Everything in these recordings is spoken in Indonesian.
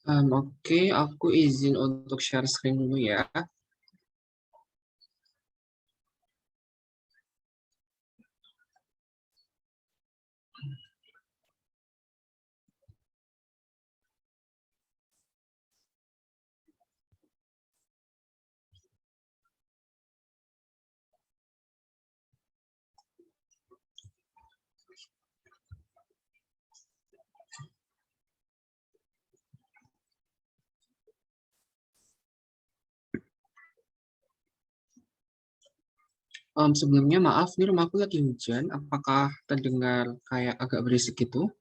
Oke, aku izin untuk share screen dulu ya. Sebelumnya maaf, nih rumahku lagi hujan. Apakah terdengar kayak agak berisik gitu?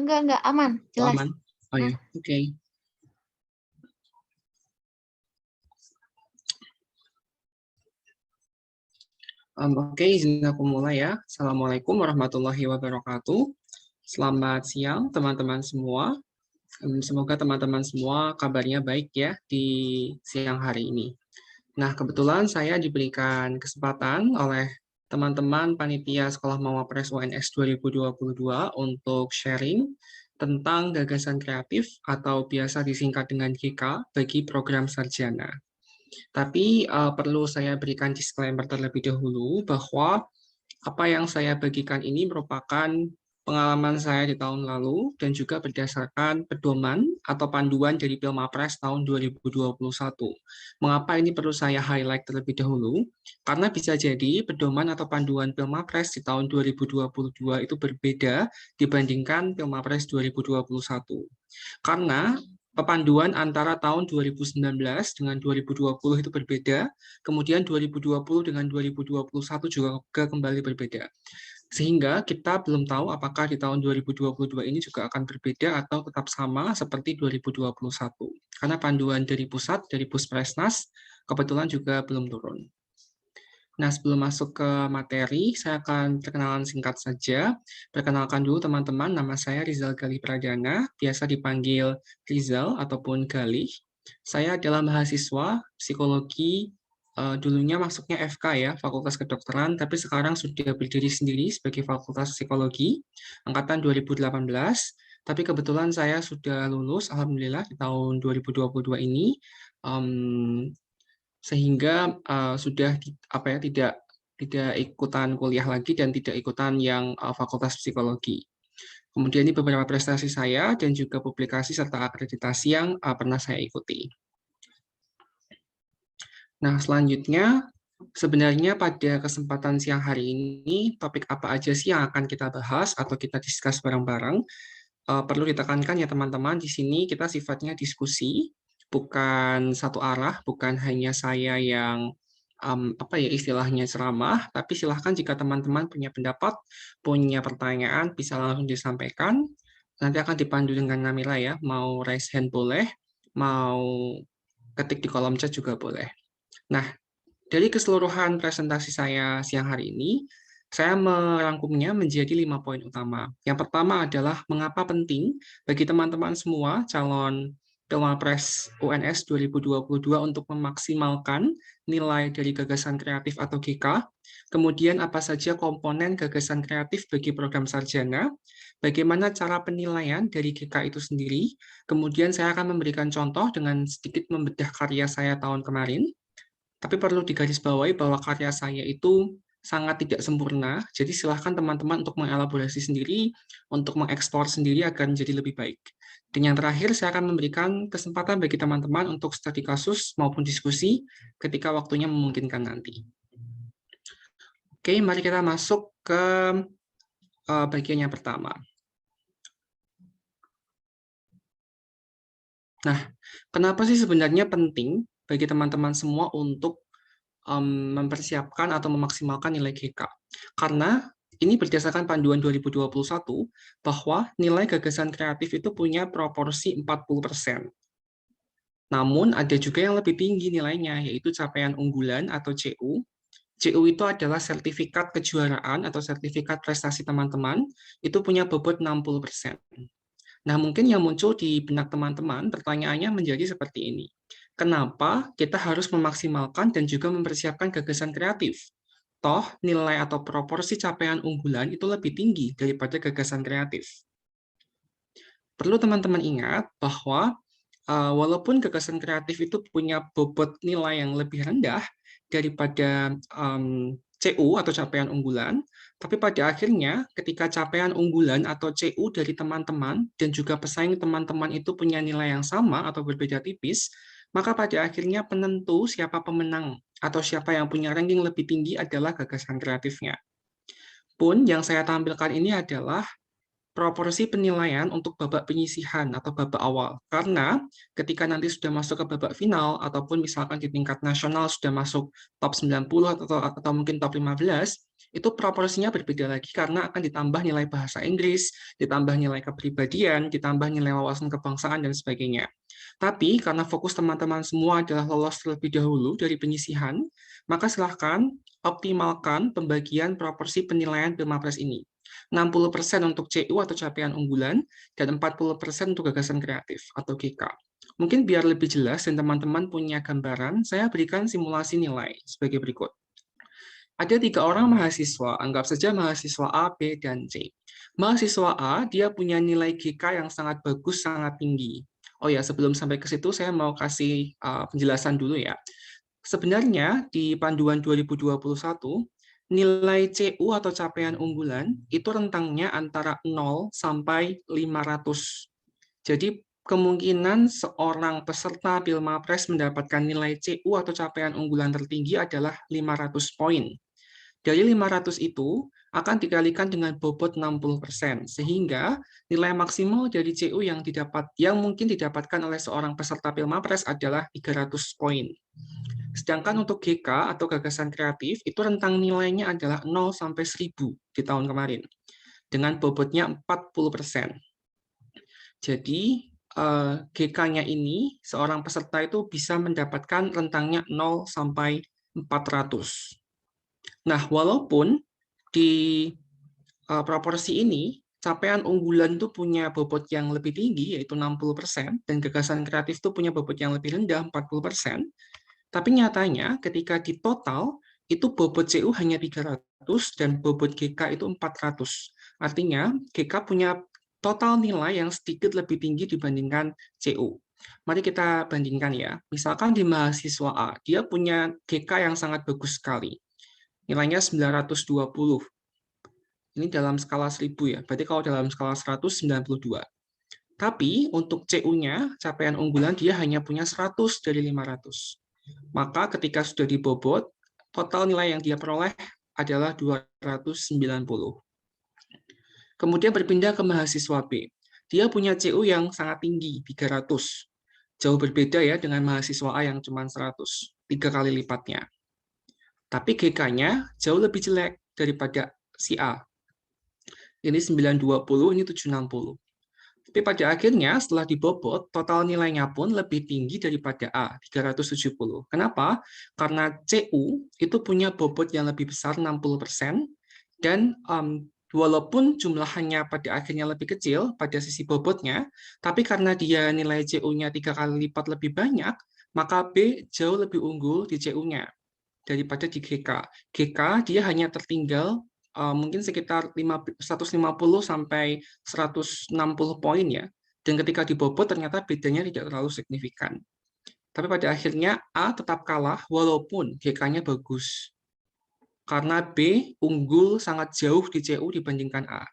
Enggak, aman, Oh, jelas. aman? Oh ya, oke. Oke, izin aku mulai ya. Assalamualaikum warahmatullahi wabarakatuh. Selamat siang teman-teman semua. Semoga teman-teman semua kabarnya baik ya di siang hari ini. Nah, kebetulan saya diberikan kesempatan oleh teman-teman Panitia Sekolah Mawapres UNS 2022 untuk sharing tentang gagasan kreatif atau biasa disingkat dengan GK bagi program sarjana. Tapi perlu saya berikan disclaimer terlebih dahulu bahwa apa yang saya bagikan ini merupakan pengalaman saya di tahun lalu dan juga berdasarkan pedoman atau panduan dari Pilmapres tahun 2021. Mengapa ini perlu saya highlight terlebih dahulu? Karena bisa jadi pedoman atau panduan Pilmapres di tahun 2022 itu berbeda dibandingkan Pilmapres 2021. Karena pepanduan antara tahun 2019 dengan 2020 itu berbeda, kemudian 2020 dengan 2021 juga kembali berbeda. Sehingga kita belum tahu apakah di tahun 2022 ini juga akan berbeda atau tetap sama seperti 2021. Karena panduan dari pusat, dari Puspresnas, kebetulan juga belum turun. Nah, sebelum masuk ke materi, saya akan perkenalan singkat saja. Perkenalkan dulu teman-teman, nama saya Rizal Galih Pradana, biasa dipanggil Rizal ataupun Galih. Saya adalah mahasiswa psikologi, dulunya masuknya FK ya, Fakultas Kedokteran, tapi sekarang sudah berdiri sendiri sebagai Fakultas Psikologi, angkatan 2018. Tapi kebetulan saya sudah lulus, Alhamdulillah, di tahun 2022 ini. Sehingga sudah apa ya tidak ikutan kuliah lagi dan tidak ikutan yang Fakultas Psikologi. Kemudian ini beberapa prestasi saya dan juga publikasi serta akreditasi yang pernah saya ikuti. Nah, selanjutnya sebenarnya pada kesempatan siang hari ini topik apa aja sih yang akan kita bahas atau kita discuss bareng-bareng? Perlu ditekankan ya teman-teman, di sini kita sifatnya diskusi, bukan satu arah, bukan hanya saya yang apa ya istilahnya ceramah, tapi silahkan jika teman-teman punya pendapat, punya pertanyaan, bisa langsung disampaikan. Nanti akan dipandu dengan Namila ya, mau raise hand boleh, mau ketik di kolom chat juga boleh. Nah, dari keseluruhan presentasi saya siang hari ini, saya merangkumnya menjadi 5 poin utama. Yang pertama adalah mengapa penting bagi teman-teman semua calon Pilmapres UNS 2022 untuk memaksimalkan nilai dari gagasan kreatif atau GK. Kemudian apa saja komponen gagasan kreatif bagi program sarjana, bagaimana cara penilaian dari GK itu sendiri. Kemudian saya akan memberikan contoh dengan sedikit membedah karya saya tahun kemarin. Tapi perlu digarisbawahi bahwa karya saya itu sangat tidak sempurna, jadi silahkan teman-teman untuk mengelaborasi sendiri, untuk mengeksplor sendiri agar menjadi lebih baik. Dan yang terakhir, saya akan memberikan kesempatan bagi teman-teman untuk studi kasus maupun diskusi ketika waktunya memungkinkan nanti. Oke, mari kita masuk ke bagian yang pertama. Nah, kenapa sih sebenarnya penting bagi teman-teman semua untuk mempersiapkan atau memaksimalkan nilai GK? Karena ini berdasarkan panduan 2021 bahwa nilai gagasan kreatif itu punya proporsi 40%. Namun ada juga yang lebih tinggi nilainya, yaitu capaian unggulan atau CU. CU itu adalah sertifikat kejuaraan atau sertifikat prestasi teman-teman, itu punya bobot 60%. Nah, mungkin yang muncul di benak teman-teman, pertanyaannya menjadi seperti ini. Kenapa kita harus memaksimalkan dan juga mempersiapkan gagasan kreatif? Toh, nilai atau proporsi capaian unggulan itu lebih tinggi daripada gagasan kreatif. Perlu teman-teman ingat bahwa walaupun gagasan kreatif itu punya bobot nilai yang lebih rendah daripada CU atau capaian unggulan, tapi pada akhirnya ketika capaian unggulan atau CU dari teman-teman dan juga pesaing teman-teman itu punya nilai yang sama atau berbeda tipis, maka pada akhirnya penentu siapa pemenang atau siapa yang punya ranking lebih tinggi adalah gagasan kreatifnya. Pun yang saya tampilkan ini adalah proporsi penilaian untuk babak penyisihan atau babak awal. Karena ketika nanti sudah masuk ke babak final, ataupun misalkan di tingkat nasional sudah masuk top 90 atau mungkin top 15, itu proporsinya berbeda lagi karena akan ditambah nilai bahasa Inggris, ditambah nilai kepribadian, ditambah nilai wawasan kebangsaan, dan sebagainya. Tapi karena fokus teman-teman semua adalah lolos terlebih dahulu dari penyisihan, maka silahkan optimalkan pembagian proporsi penilaian Pilmapres ini. 60% untuk CU atau capaian unggulan, dan 40% untuk gagasan kreatif atau GK. Mungkin biar lebih jelas dan teman-teman punya gambaran, saya berikan simulasi nilai sebagai berikut. Ada 3 orang mahasiswa, anggap saja mahasiswa A, B, dan C. Mahasiswa A, dia punya nilai GK yang sangat bagus, sangat tinggi. Oh ya, sebelum sampai ke situ, saya mau kasih penjelasan dulu ya. Sebenarnya di Panduan 2021, nilai CU atau capaian unggulan itu rentangnya antara 0 sampai 500. Jadi kemungkinan seorang peserta Pilmapres mendapatkan nilai CU atau capaian unggulan tertinggi adalah 500 poin. Dari 500 itu akan dikalikan dengan bobot 60%, sehingga nilai maksimal dari CU yang mungkin didapatkan oleh seorang peserta Pilmapres adalah 300 poin. Sedangkan untuk GK atau gagasan kreatif, itu rentang nilainya adalah 0 sampai 1000 di tahun kemarin, dengan bobotnya 40%. Jadi, GK-nya ini, seorang peserta itu bisa mendapatkan rentangnya 0 sampai 400. Nah, walaupun di proporsi ini, capaian unggulan itu punya bobot yang lebih tinggi, yaitu 60%, dan gagasan kreatif itu punya bobot yang lebih rendah, 40%, tapi nyatanya ketika di total, itu bobot CU hanya 300 dan bobot GK itu 400. Artinya, GK punya total nilai yang sedikit lebih tinggi dibandingkan CU. Mari kita bandingkan ya. Misalkan di mahasiswa A, dia punya GK yang sangat bagus sekali. Nilainya 920. Ini dalam skala 1000 ya. Berarti kalau dalam skala 100, 92. Tapi untuk CU-nya, capaian unggulan dia hanya punya 100 dari 500. Maka ketika sudah dibobot, total nilai yang dia peroleh adalah 290. Kemudian berpindah ke mahasiswa B. Dia punya CU yang sangat tinggi, 300. Jauh berbeda ya dengan mahasiswa A yang cuma 100, 3 kali lipatnya. Tapi GK-nya jauh lebih jelek daripada si A. Ini 920, ini 760. Tapi pada akhirnya setelah dibobot, total nilainya pun lebih tinggi daripada A, 370. Kenapa? Karena CU itu punya bobot yang lebih besar, 60%, dan walaupun jumlahnya pada akhirnya lebih kecil pada sisi bobotnya, tapi karena dia nilai CU-nya 3 kali lipat lebih banyak, maka B jauh lebih unggul di CU-nya daripada di GK. GK dia hanya tertinggal mungkin sekitar 150 sampai 160 poin ya. Dan ketika dibobot ternyata bedanya tidak terlalu signifikan. Tapi pada akhirnya A tetap kalah walaupun GK-nya bagus. Karena B unggul sangat jauh di CU dibandingkan A.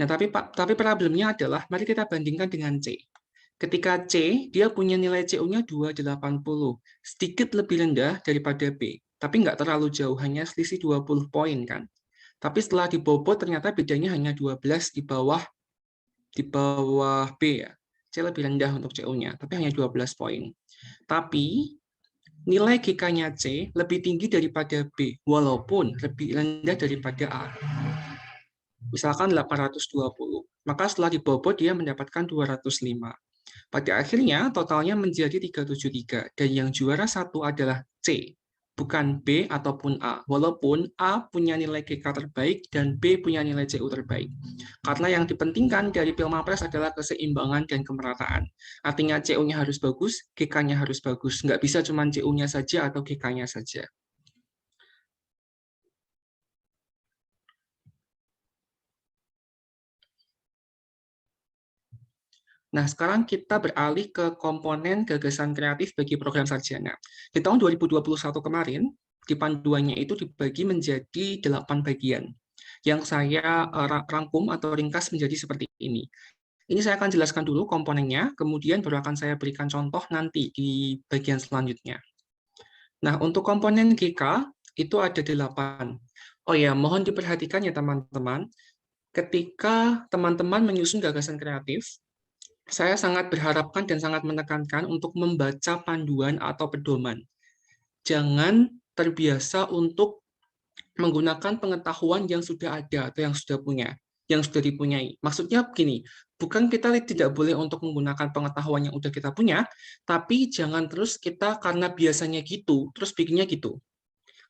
Nah, tapi problemnya adalah mari kita bandingkan dengan C. Ketika C, dia punya nilai CU-nya 280, sedikit lebih rendah daripada B, tapi nggak terlalu jauh, hanya selisih 20 poin kan. Tapi setelah dibobot ternyata bedanya hanya 12 di bawah B ya. C lebih rendah untuk CU-nya, tapi hanya 12 poin. Tapi nilai GK-nya C lebih tinggi daripada B, walaupun lebih rendah daripada A. Misalkan 820. Maka setelah dibobot dia mendapatkan 205. Pada akhirnya totalnya menjadi 373 dan yang juara satu adalah C, bukan B ataupun A. Walaupun A punya nilai GK terbaik dan B punya nilai CU terbaik. Karena yang dipentingkan dari Pilmapres adalah keseimbangan dan kemerataan. Artinya CU-nya harus bagus, GK-nya harus bagus. Nggak bisa cuma CU-nya saja atau GK-nya saja. Nah, sekarang kita beralih ke komponen gagasan kreatif bagi program sarjana. Di tahun 2021 kemarin, di panduannya itu dibagi menjadi 8 bagian, yang saya rangkum atau ringkas menjadi seperti ini. Ini saya akan jelaskan dulu komponennya, kemudian baru akan saya berikan contoh nanti di bagian selanjutnya. Nah, untuk komponen GK, itu ada 8. Oh ya, mohon diperhatikan ya teman-teman, ketika teman-teman menyusun gagasan kreatif, saya sangat berharapkan dan sangat menekankan untuk membaca panduan atau pedoman. Jangan terbiasa untuk menggunakan pengetahuan yang sudah ada atau yang sudah dipunyai. Maksudnya begini, bukan kita tidak boleh untuk menggunakan pengetahuan yang sudah kita punya, tapi jangan terus kita karena biasanya gitu, terus bikinnya gitu.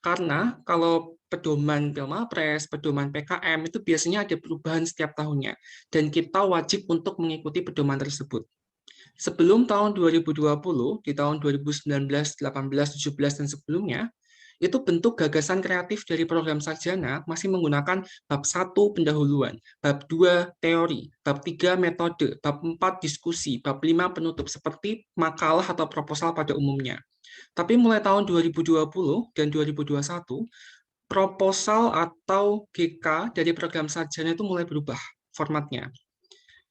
Karena kalau pedoman Pilmapres, pedoman PKM itu biasanya ada perubahan setiap tahunnya, dan kita wajib untuk mengikuti pedoman tersebut. Sebelum tahun 2020, di tahun 2019, 18, 17, dan sebelumnya, itu bentuk gagasan kreatif dari program sarjana masih menggunakan bab 1 pendahuluan, bab 2 teori, bab 3 metode, bab 4 diskusi, bab 5 penutup seperti makalah atau proposal pada umumnya. Tapi mulai tahun 2020 dan 2021, proposal atau GK dari program sarjana itu mulai berubah formatnya.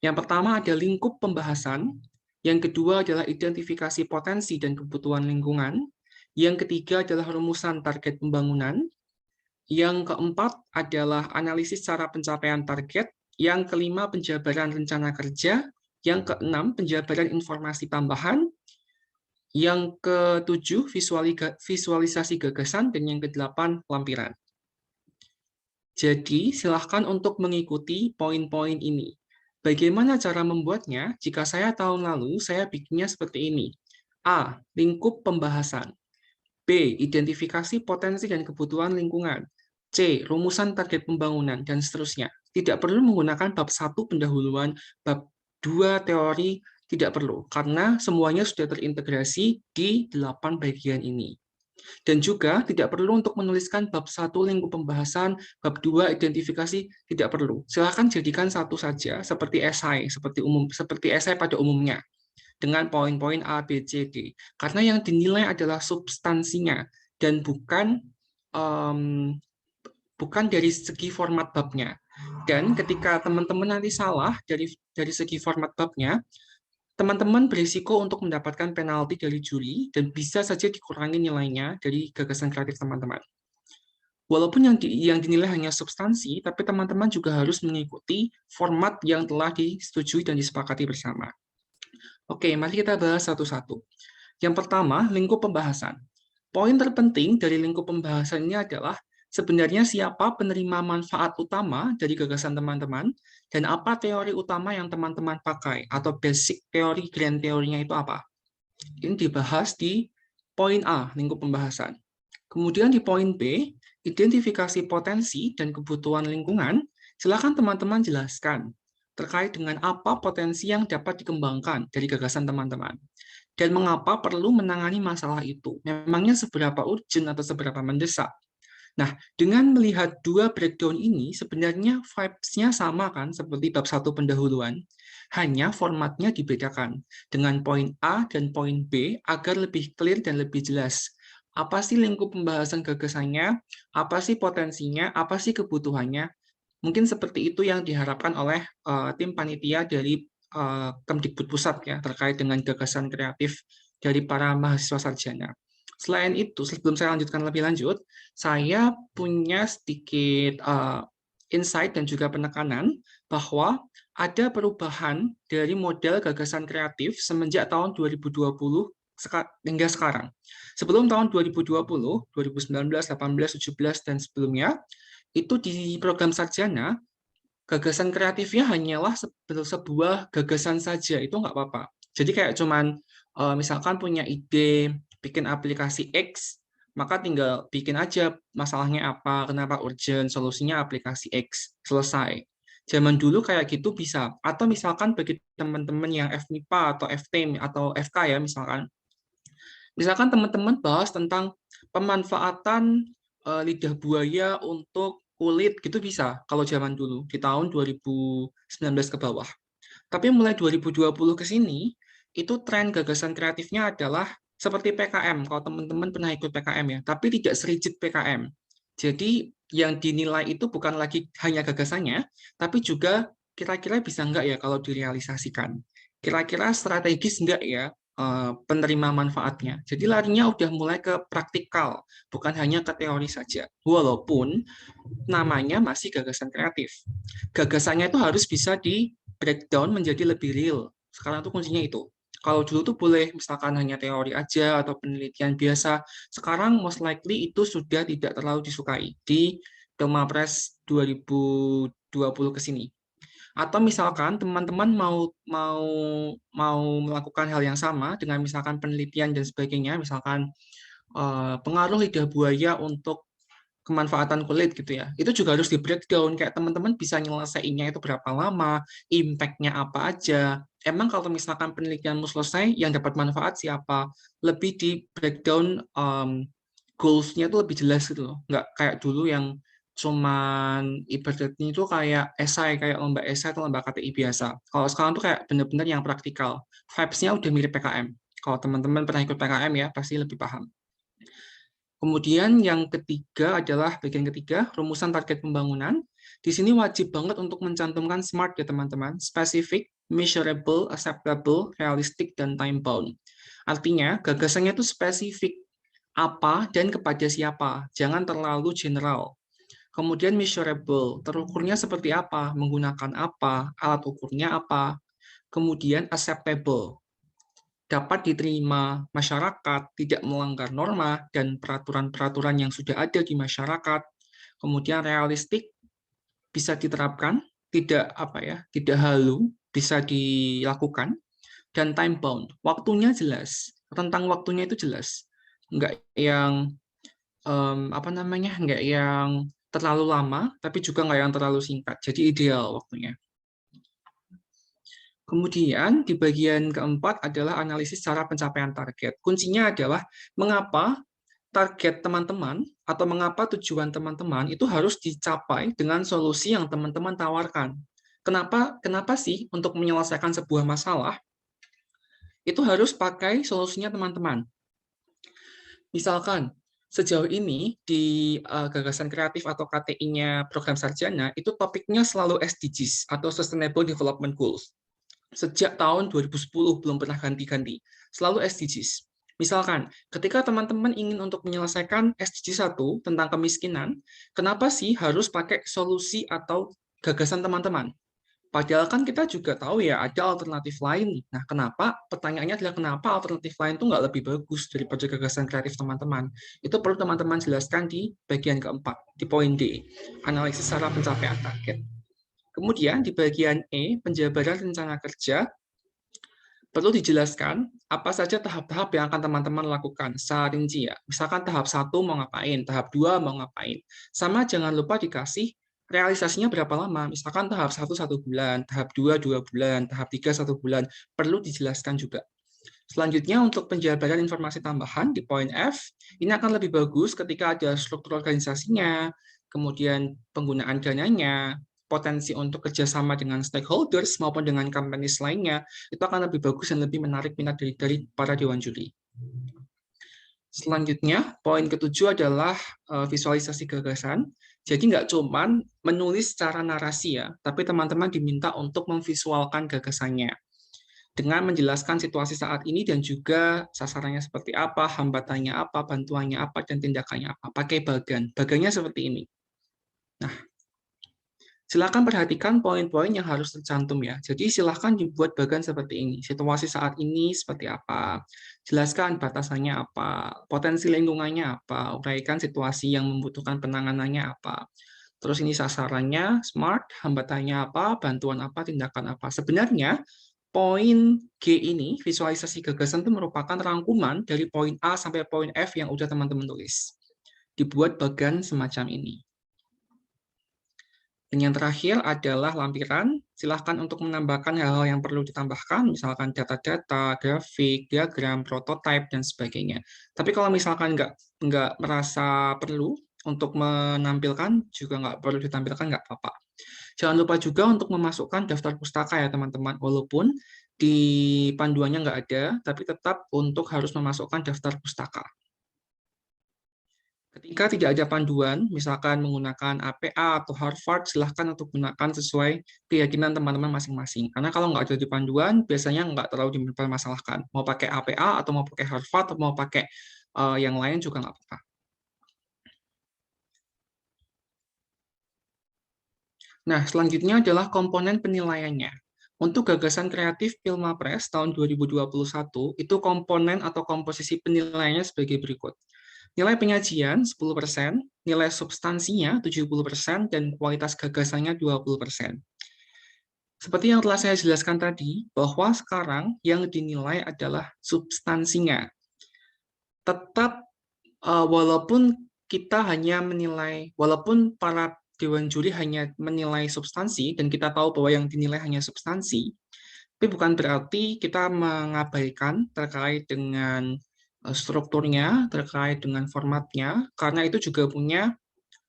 Yang pertama ada lingkup pembahasan, yang kedua adalah identifikasi potensi dan kebutuhan lingkungan, yang ketiga adalah rumusan target pembangunan, yang keempat adalah analisis cara pencapaian target, yang kelima penjabaran rencana kerja, yang keenam penjabaran informasi tambahan, yang ketujuh visualisasi gagasan, dan yang kedelapan lampiran. Jadi silahkan untuk mengikuti poin-poin ini. Bagaimana cara membuatnya? Jika saya tahun lalu, saya bikinnya seperti ini. A. Lingkup pembahasan. B. Identifikasi potensi dan kebutuhan lingkungan. C. Rumusan target pembangunan, dan seterusnya. Tidak perlu menggunakan bab 1 pendahuluan, bab 2 teori, tidak perlu. Karena semuanya sudah terintegrasi di 8 bagian ini. Dan juga tidak perlu untuk menuliskan bab 1 lingkup pembahasan, bab 2 identifikasi, tidak perlu. Silakan jadikan satu saja seperti esai, seperti esai pada umumnya dengan poin-poin A, B, C, D. Karena yang dinilai adalah substansinya dan bukan dari segi format babnya. Dan ketika teman-teman nanti salah dari segi format babnya, teman-teman berisiko untuk mendapatkan penalti dari juri dan bisa saja dikurangi nilainya dari gagasan kreatif teman-teman. Walaupun yang dinilai hanya substansi, tapi teman-teman juga harus mengikuti format yang telah disetujui dan disepakati bersama. Oke, mari kita bahas satu-satu. Yang pertama, lingkup pembahasan. Poin terpenting dari lingkup pembahasan ini adalah sebenarnya siapa penerima manfaat utama dari gagasan teman-teman, dan apa teori utama yang teman-teman pakai, atau basic teori, grand teorinya itu apa. Ini dibahas di poin A, lingkup pembahasan. Kemudian di poin B, identifikasi potensi dan kebutuhan lingkungan, silakan teman-teman jelaskan terkait dengan apa potensi yang dapat dikembangkan dari gagasan teman-teman. Dan mengapa perlu menangani masalah itu? Memangnya seberapa urgent atau seberapa mendesak? Nah, dengan melihat dua breakdown ini, sebenarnya vibes-nya sama kan, seperti bab 1 pendahuluan, hanya formatnya dibedakan dengan poin A dan poin B agar lebih clear dan lebih jelas. Apa sih lingkup pembahasan gagasannya, apa sih potensinya, apa sih kebutuhannya. Mungkin seperti itu yang diharapkan oleh tim panitia dari Kemdikbud Pusat ya, terkait dengan gagasan kreatif dari para mahasiswa sarjana. Selain itu, sebelum saya lanjutkan lebih lanjut, saya punya sedikit insight dan juga penekanan bahwa ada perubahan dari model gagasan kreatif semenjak tahun 2020 hingga sekarang. Sebelum tahun 2020, 2019, 18, 17, dan sebelumnya, itu di program sarjana, gagasan kreatifnya hanyalah sebuah gagasan saja, itu nggak apa-apa. Jadi kayak cuman misalkan punya ide bikin aplikasi X, maka tinggal bikin aja masalahnya apa, kenapa urgent, solusinya aplikasi X, selesai. Zaman dulu kayak gitu bisa. Atau misalkan bagi teman-teman yang FMIPA atau FT atau FK ya misalkan. Misalkan teman-teman bahas tentang pemanfaatan lidah buaya untuk kulit gitu bisa kalau zaman dulu di tahun 2019 ke bawah. Tapi mulai 2020 ke sini, itu tren gagasan kreatifnya adalah seperti PKM, kalau teman-teman pernah ikut PKM ya, tapi tidak serigid PKM. Jadi yang dinilai itu bukan lagi hanya gagasannya, tapi juga kira-kira bisa enggak ya kalau direalisasikan. Kira-kira strategis enggak ya penerima manfaatnya. Jadi larinya udah mulai ke praktikal, bukan hanya ke teori saja. Walaupun namanya masih gagasan kreatif. Gagasannya itu harus bisa di breakdown menjadi lebih real. Sekarang tuh kuncinya itu. Kalau dulu tuh boleh misalkan hanya teori aja atau penelitian biasa, sekarang most likely itu sudah tidak terlalu disukai di Domapres 2020 ke sini. Atau misalkan teman-teman mau mau mau melakukan hal yang sama dengan misalkan penelitian dan sebagainya, misalkan pengaruh lidah buaya untuk kemanfaatan kulit gitu ya. Itu juga harus di breakdown kayak teman-teman bisa nyelesaiinnya itu berapa lama, impact-nya apa aja. Emang kalau misalkan penelitianmu selesai, yang dapat manfaat siapa? Lebih di breakdown goals-nya itu lebih jelas gitu loh. Nggak kayak dulu yang cuman ibaratnya itu kayak esai, kayak lomba esai atau lomba KTI biasa. Kalau sekarang tuh kayak bener-bener yang praktikal. Vibes-nya udah mirip PKM. Kalau teman-teman pernah ikut PKM ya, pasti lebih paham. Kemudian yang ketiga adalah bagian ketiga, rumusan target pembangunan. Di sini wajib banget untuk mencantumkan SMART ya teman-teman, specific, measurable, acceptable, realistic, dan time bound. Artinya gagasannya itu spesifik, apa dan kepada siapa, jangan terlalu general. Kemudian measurable, terukurnya seperti apa, menggunakan apa, alat ukurnya apa. Kemudian acceptable, dapat diterima masyarakat, tidak melanggar norma dan peraturan-peraturan yang sudah ada di masyarakat. Kemudian realistik, bisa diterapkan, tidak apa ya, tidak halu, bisa dilakukan, dan time bound, waktunya jelas, tentang waktunya itu jelas, nggak yang apa namanya, nggak yang terlalu lama, tapi juga nggak yang terlalu singkat, jadi ideal waktunya. Kemudian di bagian keempat adalah analisis cara pencapaian target. Kuncinya adalah mengapa target teman-teman atau mengapa tujuan teman-teman itu harus dicapai dengan solusi yang teman-teman tawarkan. Kenapa sih untuk menyelesaikan sebuah masalah itu harus pakai solusinya teman-teman. Misalkan sejauh ini di gagasan kreatif atau KTI-nya program sarjana itu topiknya selalu SDGs atau Sustainable Development Goals. Sejak tahun 2010 belum pernah ganti-ganti. Selalu SDGs. Misalkan, ketika teman-teman ingin untuk menyelesaikan SDG 1 tentang kemiskinan, kenapa sih harus pakai solusi atau gagasan teman-teman? Padahal kan kita juga tahu ya ada alternatif lain. Nah, kenapa? Pertanyaannya adalah kenapa alternatif lain itu nggak lebih bagus daripada gagasan kreatif teman-teman? Itu perlu teman-teman jelaskan di bagian keempat, di poin D, analisis cara pencapaian target. Kemudian di bagian E, penjabaran rencana kerja, perlu dijelaskan apa saja tahap-tahap yang akan teman-teman lakukan secara rinci ya. Misalkan tahap 1 mau ngapain, tahap 2 mau ngapain. Sama jangan lupa dikasih realisasinya berapa lama. Misalkan tahap 1 1 bulan, tahap 2 2 bulan, tahap 3 1 bulan. Perlu dijelaskan juga. Selanjutnya untuk penjabaran informasi tambahan di poin F, ini akan lebih bagus ketika ada struktur organisasinya, kemudian penggunaan dananya, potensi untuk kerjasama dengan stakeholders maupun dengan companies lainnya, itu akan lebih bagus dan lebih menarik minat dari para dewan juri. Selanjutnya, poin ketujuh adalah visualisasi gagasan. Jadi nggak cuman menulis secara narasi ya, tapi teman-teman diminta untuk memvisualkan gagasannya dengan menjelaskan situasi saat ini dan juga sasarannya seperti apa, hambatannya apa, bantuannya apa, dan tindakannya apa. Pakai bagan. Bagannya seperti ini. Nah, silakan perhatikan poin-poin yang harus tercantum ya. Jadi silakan dibuat bagan seperti ini. Situasi saat ini seperti apa. Jelaskan batasannya apa, potensi lingkungannya apa, uraikan situasi yang membutuhkan penanganannya apa. Terus ini sasarannya, SMART, hambatannya apa, bantuan apa, tindakan apa. Sebenarnya poin G ini, visualisasi gagasan itu merupakan rangkuman dari poin A sampai poin F yang udah teman-teman tulis. Dibuat bagan semacam ini. Dan yang terakhir adalah lampiran. Silahkan untuk menambahkan hal-hal yang perlu ditambahkan, misalkan data-data, grafik, diagram, prototype, dan sebagainya. Tapi kalau misalkan nggak merasa perlu untuk menampilkan, juga nggak perlu ditampilkan, nggak apa-apa. Jangan lupa juga untuk memasukkan daftar pustaka ya teman-teman, walaupun di panduannya nggak ada, tapi tetap untuk harus memasukkan daftar pustaka. Ketika tidak ada panduan, misalkan menggunakan APA atau Harvard, silahkan untuk gunakan sesuai keyakinan teman-teman masing-masing. Karena kalau nggak ada di panduan, biasanya nggak terlalu dipermasalahkan. Mau pakai APA atau mau pakai Harvard atau mau pakai yang lain juga nggak apa-apa. Nah, selanjutnya adalah komponen penilaiannya. Untuk gagasan kreatif Pilmapres tahun 2021, itu komponen atau komposisi penilaiannya sebagai berikut. Nilai penyajian 10%, nilai substansinya 70%, dan kualitas gagasannya 20%. Seperti yang telah saya jelaskan tadi, bahwa sekarang yang dinilai adalah substansinya. Tetap walaupun kita hanya menilai, walaupun para dewan juri hanya menilai substansi, dan kita tahu bahwa yang dinilai hanya substansi, tapi bukan berarti kita mengabaikan terkait dengan strukturnya, terkait dengan formatnya, karena itu juga punya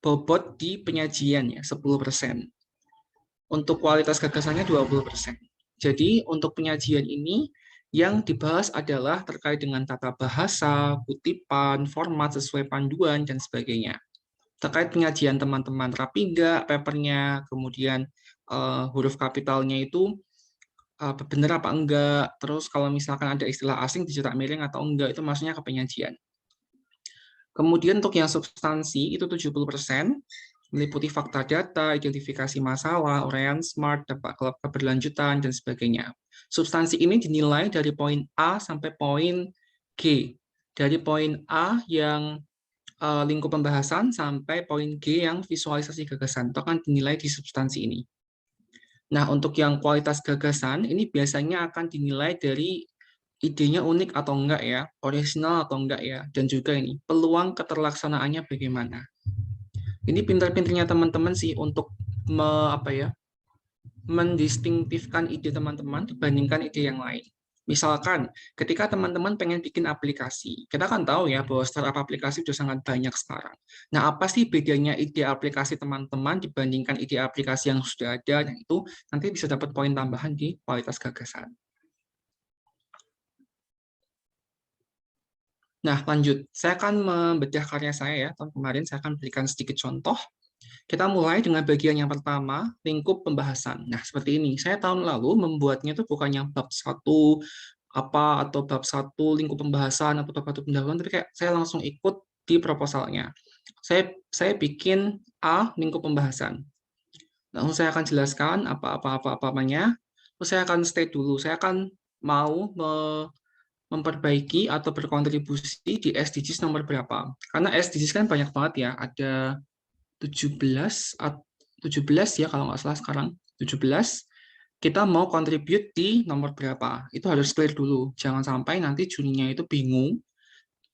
bobot di penyajian ya, 10%. Untuk kualitas gagasannya 20%. Jadi untuk penyajian ini yang dibahas adalah terkait dengan tata bahasa, kutipan, format sesuai panduan, dan sebagainya. Terkait penyajian teman-teman rapi nggak papernya, kemudian huruf kapitalnya itu benar apa enggak, terus kalau misalkan ada istilah asing dicetak miring atau enggak, itu maksudnya ke penyajian. Kemudian untuk yang substansi itu 70%, meliputi fakta data, identifikasi masalah, uraian SMART, dampak keberlanjutan, dan sebagainya. Substansi ini dinilai dari poin A sampai poin G. Dari poin A yang lingkup pembahasan sampai poin G yang visualisasi gagasan. Itu akan dinilai di substansi ini. Nah, untuk yang kualitas gagasan, ini biasanya akan dinilai dari idenya unik atau enggak ya, original atau enggak ya, dan juga ini, peluang keterlaksanaannya bagaimana. Ini pintar-pintarnya teman-teman sih untuk mendistingtifkan ide teman-teman dibandingkan ide yang lain. Misalkan, ketika teman-teman pengen bikin aplikasi, kita kan tahu ya bahwa startup aplikasi sudah sangat banyak sekarang. Nah, apa sih bedanya ide aplikasi teman-teman dibandingkan ide aplikasi yang sudah ada, dan itu nanti bisa dapat poin tambahan di kualitas gagasan. Nah, lanjut. Saya akan membedah karya saya ya. Tahun kemarin saya akan berikan sedikit contoh. Kita mulai dengan bagian yang pertama, lingkup pembahasan. Nah, seperti ini. Saya tahun lalu membuatnya itu bukan yang bab satu apa atau bab satu lingkup pembahasan atau bab satu pendahuluan, tapi kayak saya langsung ikut di proposalnya. Saya bikin A lingkup pembahasan. Langsung saya akan jelaskan apa-apanya. Terus saya akan stay dulu. Saya akan mau memperbaiki atau berkontribusi di SDGs nomor berapa. Karena SDGs kan banyak banget ya. Ada 17 ya kalau nggak salah sekarang 17. Kita mau contribute di nomor berapa, itu harus clear dulu, jangan sampai nanti jurinya itu bingung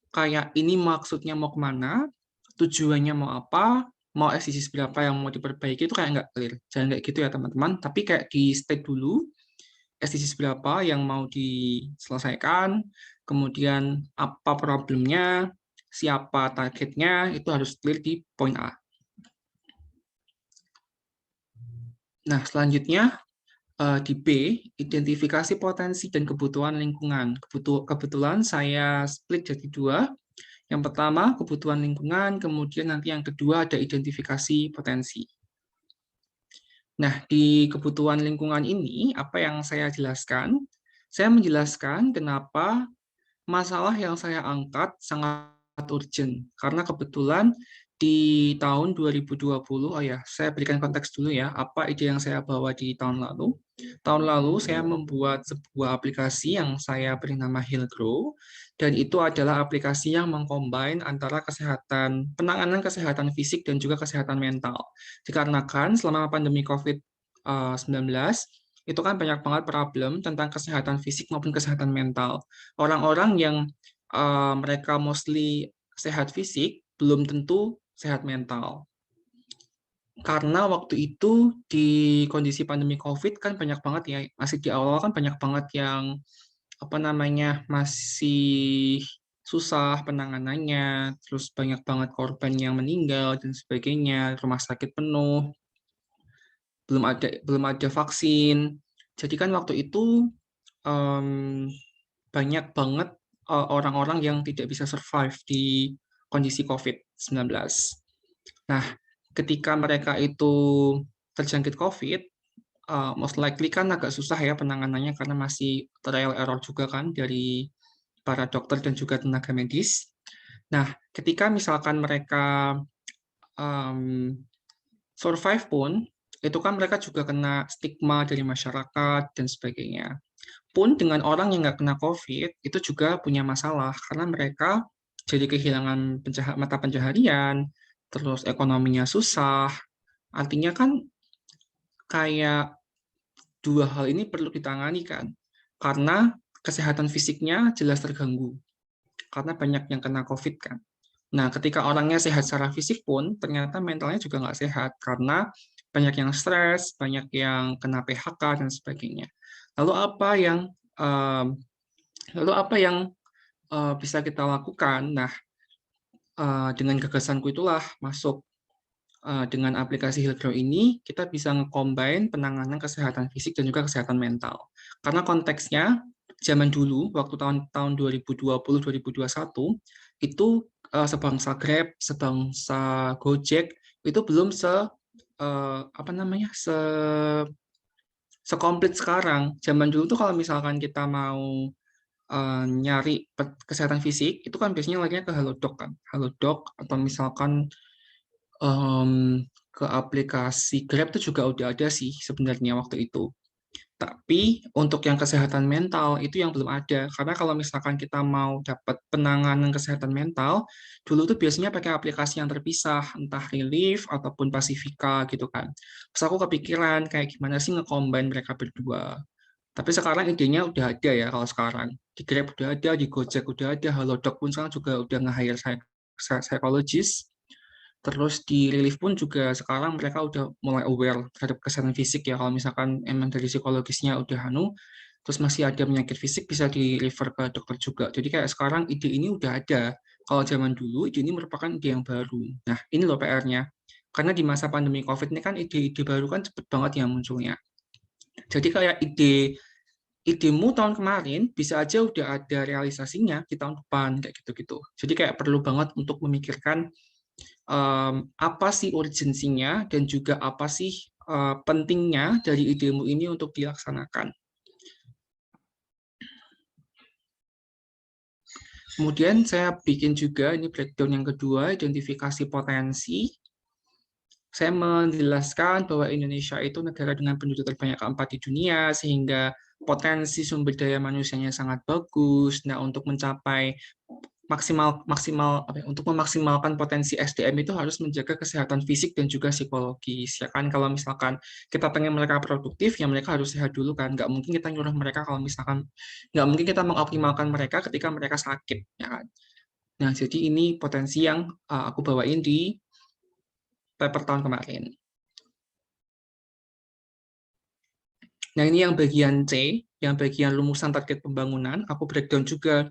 kayak ini maksudnya mau kemana, tujuannya mau apa, mau SDGs berapa yang mau diperbaiki, itu kayak nggak clear. Jangan kayak gitu ya teman-teman, tapi kayak di state dulu SDGs berapa yang mau diselesaikan, kemudian apa problemnya, siapa targetnya, itu harus clear di poin A. Nah, selanjutnya di B, identifikasi potensi dan kebutuhan lingkungan. Kebetulan saya split jadi dua. Yang pertama, kebutuhan lingkungan, kemudian nanti yang kedua ada identifikasi potensi. Nah, di kebutuhan lingkungan ini, apa yang saya jelaskan? Saya menjelaskan kenapa masalah yang saya angkat sangat urgent. Karena kebetulan di tahun 2020, oh ya, saya berikan konteks dulu ya, apa ide yang saya bawa di tahun lalu. Tahun lalu saya membuat sebuah aplikasi yang saya beri nama Hillgrow, dan itu adalah aplikasi yang mengcombine antara penanganan kesehatan fisik dan juga kesehatan mental. Dikarenakan selama pandemi COVID-19, itu kan banyak banget problem tentang kesehatan fisik maupun kesehatan mental. Orang-orang yang mereka mostly sehat fisik, belum tentu sehat mental. Karena waktu itu di kondisi pandemi COVID kan banyak banget ya, masih di awal kan banyak banget yang masih susah penanganannya, terus banyak banget korban yang meninggal dan sebagainya, rumah sakit penuh. belum ada vaksin. Jadi kan waktu itu banyak banget orang-orang yang tidak bisa survive di kondisi COVID-19. Nah, ketika mereka itu terjangkit COVID, most likely kan agak susah ya penanganannya karena masih trial error juga kan dari para dokter dan juga tenaga medis. Nah, ketika misalkan mereka um, survive pun, itu kan mereka juga kena stigma dari masyarakat dan sebagainya. Pun dengan orang yang nggak kena COVID, itu juga punya masalah karena mereka jadi kehilangan mata pencaharian, terus ekonominya susah. Artinya kan kayak dua hal ini perlu ditangani kan, karena kesehatan fisiknya jelas terganggu, karena banyak yang kena COVID kan. Nah, ketika orangnya sehat secara fisik pun, ternyata mentalnya juga nggak sehat, karena banyak yang stres, banyak yang kena PHK, dan sebagainya. Lalu apa yang um, lalu apa yang bisa kita lakukan? Nah, dengan gagasanku itulah masuk dengan aplikasi Healthgrow ini, kita bisa nge-combine penanganan kesehatan fisik dan juga kesehatan mental. Karena konteksnya, zaman dulu, waktu tahun 2020-2021, itu sebangsa Grab, sebangsa Gojek, itu belum apa namanya, sekomplit sekarang. Zaman dulu tuh kalau misalkan kita mau nyari kesehatan fisik, itu kan biasanya larinya ke Halodoc kan. Halodoc, atau misalkan ke aplikasi Grab itu juga udah ada sih sebenarnya waktu itu. Tapi untuk yang kesehatan mental itu yang belum ada. Karena kalau misalkan kita mau dapat penanganan kesehatan mental, dulu tuh biasanya pakai aplikasi yang terpisah, entah Relief ataupun Pasifika gitu kan. Terus aku kepikiran kayak gimana sih nge-combine mereka berdua. Tapi sekarang idenya udah ada ya kalau sekarang. Di Grab udah ada, di Gojek udah ada, Halodoc pun sekarang juga udah nge-hire psikologis. Terus di Relief pun juga sekarang mereka udah mulai aware terhadap kesehatan fisik ya. Kalau misalkan emang dari psikologisnya udah terus masih ada penyakit fisik bisa di refer ke dokter juga. Jadi kayak sekarang ide ini udah ada. Kalau zaman dulu ide ini merupakan ide yang baru. Nah ini loh PR-nya. Karena di masa pandemi COVID ini kan ide-ide baru kan cepet banget yang munculnya. Jadi kayak idemu tahun kemarin bisa aja udah ada realisasinya di tahun depan kayak gitu-gitu. Jadi kayak perlu banget untuk memikirkan apa sih urgensinya dan juga apa sih pentingnya dari idemu ini untuk dilaksanakan. Kemudian saya bikin juga ini breakdown yang kedua, identifikasi potensi. Saya menjelaskan bahwa Indonesia itu negara dengan penduduk terbanyak keempat di dunia, sehingga potensi sumber daya manusianya sangat bagus. Nah, untuk mencapai maksimal maksimal apa ya, untuk memaksimalkan potensi SDM itu harus menjaga kesehatan fisik dan juga psikologis ya kan. Kalau misalkan kita pengen mereka produktif ya mereka harus sehat dulu kan, nggak mungkin kita nyuruh mereka, kalau misalkan nggak mungkin kita mengoptimalkan mereka ketika mereka sakit ya kan. Nah jadi ini potensi yang aku bawain di paper tahun kemarin. Nah ini yang bagian C, yang bagian rumusan target pembangunan, aku breakdown juga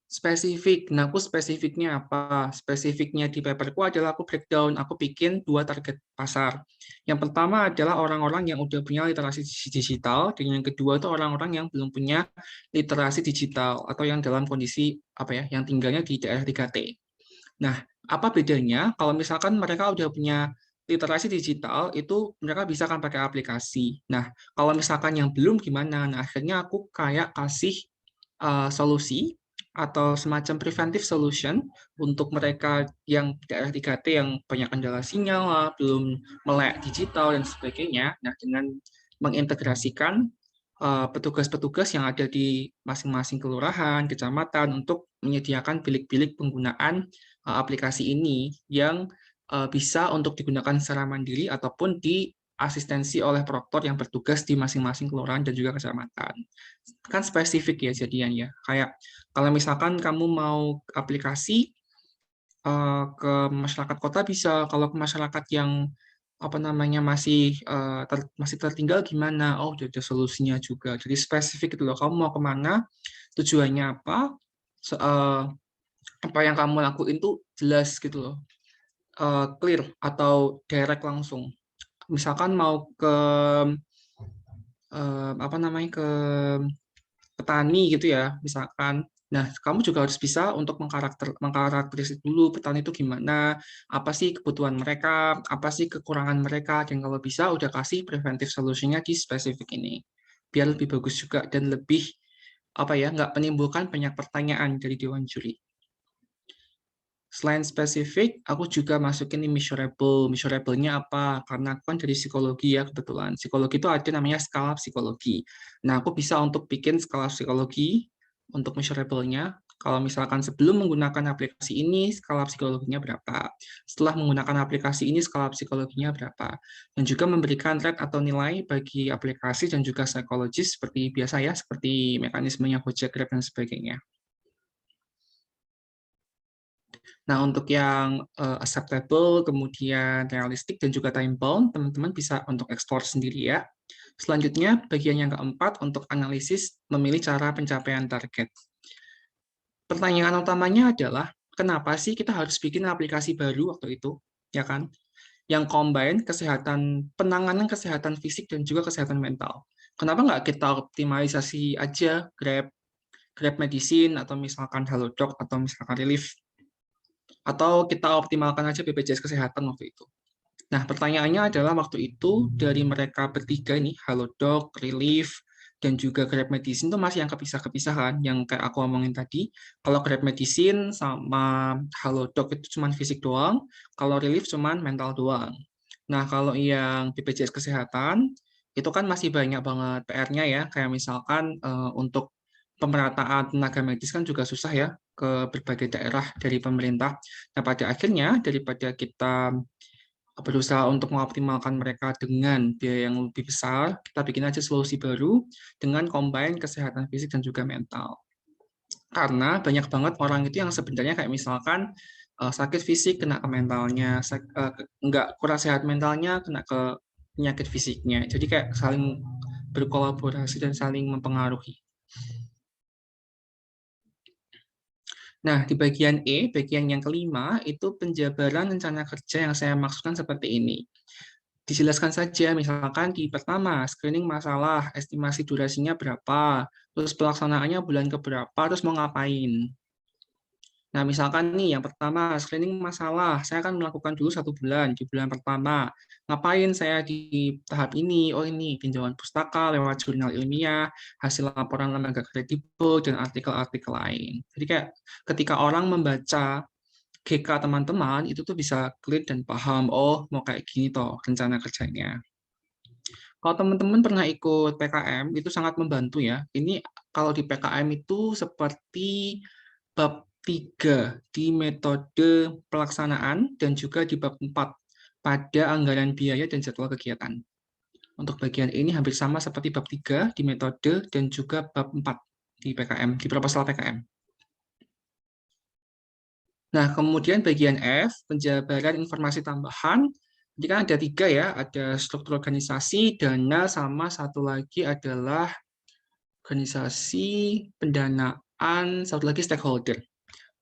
spesifik. Nah, aku spesifiknya apa? Spesifiknya di paperku adalah aku breakdown, aku bikin dua target pasar. Yang pertama adalah orang-orang yang udah punya literasi digital, dan yang kedua itu orang-orang yang belum punya literasi digital atau yang dalam kondisi apa ya, yang tinggalnya di daerah 3T. Nah, apa bedanya? Kalau misalkan mereka udah punya literasi digital, itu mereka bisa kan pakai aplikasi. Nah, kalau misalkan yang belum gimana? Nah, akhirnya aku kayak kasih solusi atau semacam preventive solution untuk mereka yang daerah 3T yang banyak kendala sinyal, belum melek digital dan sebagainya. Nah, dengan mengintegrasikan petugas-petugas yang ada di masing-masing kelurahan, kecamatan untuk menyediakan bilik-bilik penggunaan aplikasi ini yang bisa untuk digunakan secara mandiri ataupun diasistensi oleh proktor yang bertugas di masing-masing kelurahan dan juga kecamatan. Kan spesifik ya jadinya ya. Kayak kalau misalkan kamu mau aplikasi ke masyarakat kota bisa, kalau ke masyarakat yang apa namanya masih tertinggal gimana? Oh, udah ada solusinya juga. Jadi spesifik itu loh. Kamu mau kemana? Tujuannya apa? Apa yang kamu lakuin tuh jelas gitu loh. Clear atau direct langsung. misalkan mau ke apa namanya ke petani gitu ya, misalkan. Nah, kamu juga harus bisa untuk mengkarakteristik dulu petani itu gimana, apa sih kebutuhan mereka, apa sih kekurangan mereka, dan kalau bisa udah kasih preventive solution-nya di spesifik ini. Biar lebih bagus juga dan lebih apa ya, nggak menimbulkan banyak pertanyaan dari dewan juri. Selain spesifik, aku juga masukin ini measurable. Measurable-nya apa? Karena aku kan dari psikologi ya kebetulan. Psikologi itu ada namanya skala psikologi. Nah, aku bisa untuk bikin skala psikologi untuk measurable-nya. Kalau misalkan sebelum menggunakan aplikasi ini, skala psikologinya berapa? Setelah menggunakan aplikasi ini, skala psikologinya berapa? Dan juga memberikan rate atau nilai bagi aplikasi dan juga psikologis seperti biasa ya, seperti mekanismenya Gojek, Grab, dan sebagainya. Nah, untuk yang acceptable, kemudian realistik, dan juga time bound, teman-teman bisa untuk explore sendiri ya. Selanjutnya, bagian yang keempat untuk analisis memilih cara pencapaian target. Pertanyaan utamanya adalah, kenapa sih kita harus bikin aplikasi baru waktu itu, ya kan? Yang combine kesehatan, penanganan kesehatan fisik dan juga kesehatan mental. Kenapa nggak kita optimalisasi aja Grab Medicine, atau misalkan Halodoc, atau misalkan Relief, atau kita optimalkan aja BPJS Kesehatan waktu itu. Nah, pertanyaannya adalah waktu itu dari mereka bertiga nih, Halodoc, Relief, dan juga Grab Medicine itu masih yang kepisah-kepisah kan, yang kayak aku omongin tadi. Kalau Grab Medicine sama Halodoc itu cuma fisik doang, kalau Relief cuma mental doang. Nah, kalau yang BPJS Kesehatan, itu kan masih banyak banget PR-nya ya, kayak misalkan untuk pemerataan tenaga medis kan juga susah ya ke berbagai daerah dari pemerintah. Nah, pada akhirnya daripada kita berusaha untuk mengoptimalkan mereka dengan biaya yang lebih besar, kita bikin aja solusi baru dengan combine kesehatan fisik dan juga mental. Karena banyak banget orang itu yang sebenarnya kayak misalkan sakit fisik kena ke mentalnya, nggak kurang sehat mentalnya kena ke penyakit fisiknya. Jadi kayak saling berkolaborasi dan saling mempengaruhi. Nah, di bagian E, bagian yang kelima, itu penjabaran rencana kerja yang saya maksudkan seperti ini. Dijelaskan saja, misalkan di pertama, screening masalah, estimasi durasinya berapa, terus pelaksanaannya bulan keberapa, terus mau ngapain. Nah, misalkan nih, yang pertama, screening masalah, saya akan melakukan dulu 1 bulan, di bulan pertama. Ngapain saya di tahap ini? Oh ini, tinjauan pustaka lewat jurnal ilmiah, hasil laporan lembaga kredibel, dan artikel-artikel lain. Jadi kayak ketika orang membaca GK teman-teman, itu tuh bisa clear dan paham, oh mau kayak gini toh rencana kerjanya. Kalau teman-teman pernah ikut PKM, itu sangat membantu ya. Ini kalau di PKM itu seperti bab 3 di metode pelaksanaan dan juga di bab 4 pada anggaran biaya dan jadwal kegiatan. Untuk bagian ini hampir sama seperti bab 3 di metode dan juga bab 4 di PKM, di proposal PKM. Nah, kemudian bagian F, penjabaran informasi tambahan. Ini kan ada 3 ya, ada struktur organisasi, dana, sama satu lagi adalah organisasi, pendanaan, satu lagi stakeholder.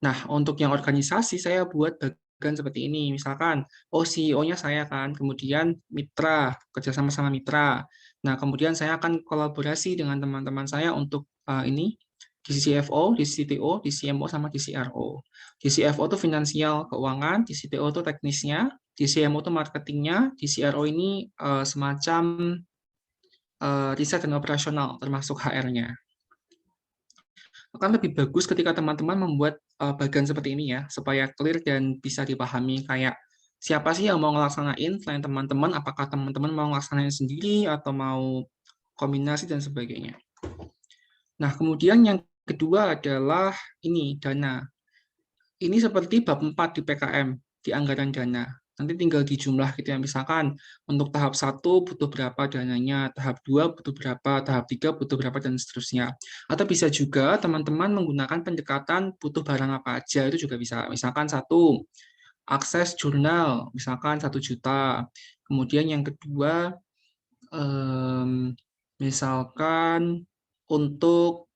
Nah, untuk yang organisasi saya buat bagian seperti ini. Misalkan, oh CEO-nya saya kan, kemudian mitra, kerjasama sama mitra. Nah, kemudian saya akan kolaborasi dengan teman-teman saya untuk ini, di CFO, di CTO, di CMO, sama di CRO. Di CFO itu finansial, keuangan, di CTO itu teknisnya, di CMO itu marketingnya, di CRO ini semacam riset dan operasional, termasuk HR-nya. Akan lebih bagus ketika teman-teman membuat bagian seperti ini ya, supaya clear dan bisa dipahami kayak siapa sih yang mau ngelaksanain selain teman-teman, apakah teman-teman mau ngelaksanain sendiri atau mau kombinasi dan sebagainya. Nah, kemudian yang kedua adalah ini, dana. Ini seperti bab 4 di PKM, di anggaran dana. Nanti tinggal dijumlah gitu ya, misalkan untuk tahap 1 butuh berapa dananya, tahap 2 butuh berapa, tahap 3 butuh berapa, dan seterusnya. Atau bisa juga teman-teman menggunakan pendekatan butuh barang apa aja, itu juga bisa. Misalkan satu, akses jurnal, misalkan 1 juta. Kemudian yang kedua, misalkan untuk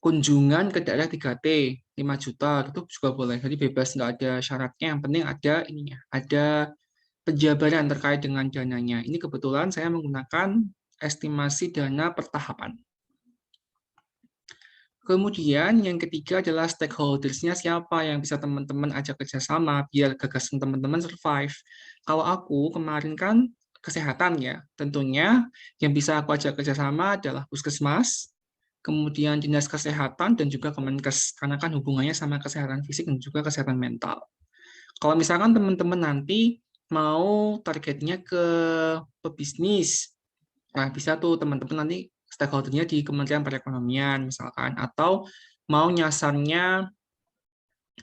kunjungan ke daerah 3T 5 juta itu juga boleh. Jadi bebas, nggak ada syaratnya. Yang penting ada ininya, ada penjabaran terkait dengan dananya. Ini kebetulan saya menggunakan estimasi dana per tahapan. Kemudian yang ketiga adalah stakeholders-nya siapa yang bisa teman-teman ajak kerjasama biar gagasan teman-teman survive. Kalau aku kemarin kan kesehatan ya, tentunya yang bisa aku ajak kerjasama adalah puskesmas, kemudian dinas kesehatan dan juga Kemenkes karena kan hubungannya sama kesehatan fisik dan juga kesehatan mental. Kalau misalkan teman-teman nanti mau targetnya ke pebisnis, nah bisa tuh teman-teman nanti stakeholder-nya di Kementerian Perekonomian misalkan, atau mau nyasarnya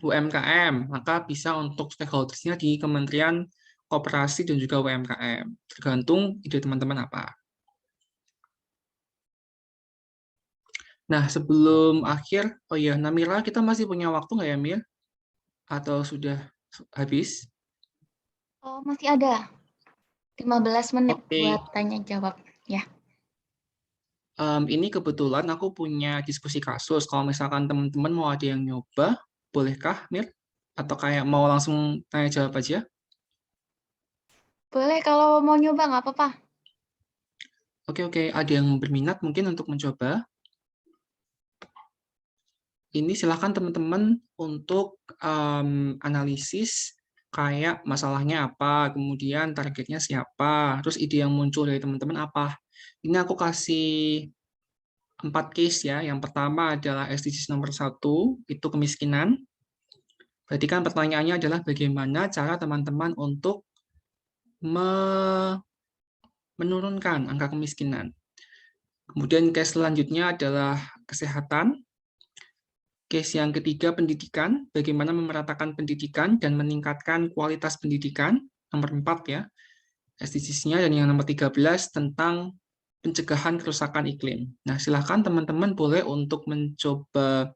UMKM, maka bisa untuk stakeholders-nya di Kementerian Koperasi dan juga UMKM. Tergantung ide teman-teman apa. Nah, sebelum akhir, oh iya, Namira, kita masih punya waktu nggak ya, Mir? Atau sudah habis? Oh, masih ada 15 menit buat Oke, tanya jawab. Ya, Ini kebetulan aku punya diskusi kasus. Kalau misalkan teman-teman mau ada yang nyoba, bolehkah, Mir? Atau kayak mau langsung tanya jawab aja? boleh kalau mau nyoba nggak apa-apa. Oke, oke. Ada yang berminat mungkin untuk mencoba? Ini silahkan teman-teman untuk analisis kayak masalahnya apa, kemudian targetnya siapa, terus ide yang muncul dari teman-teman apa. Ini aku kasih 4 case ya. Yang pertama adalah SDGs nomor 1, itu kemiskinan. Berarti kan pertanyaannya adalah bagaimana cara teman-teman untuk menurunkan angka kemiskinan. Kemudian case selanjutnya adalah kesehatan. Case yang ketiga, pendidikan. Bagaimana memeratakan pendidikan dan meningkatkan kualitas pendidikan. Nomor 4 ya, SDGs-nya. Dan yang nomor 13 tentang pencegahan kerusakan iklim. Nah, silakan teman-teman boleh untuk mencoba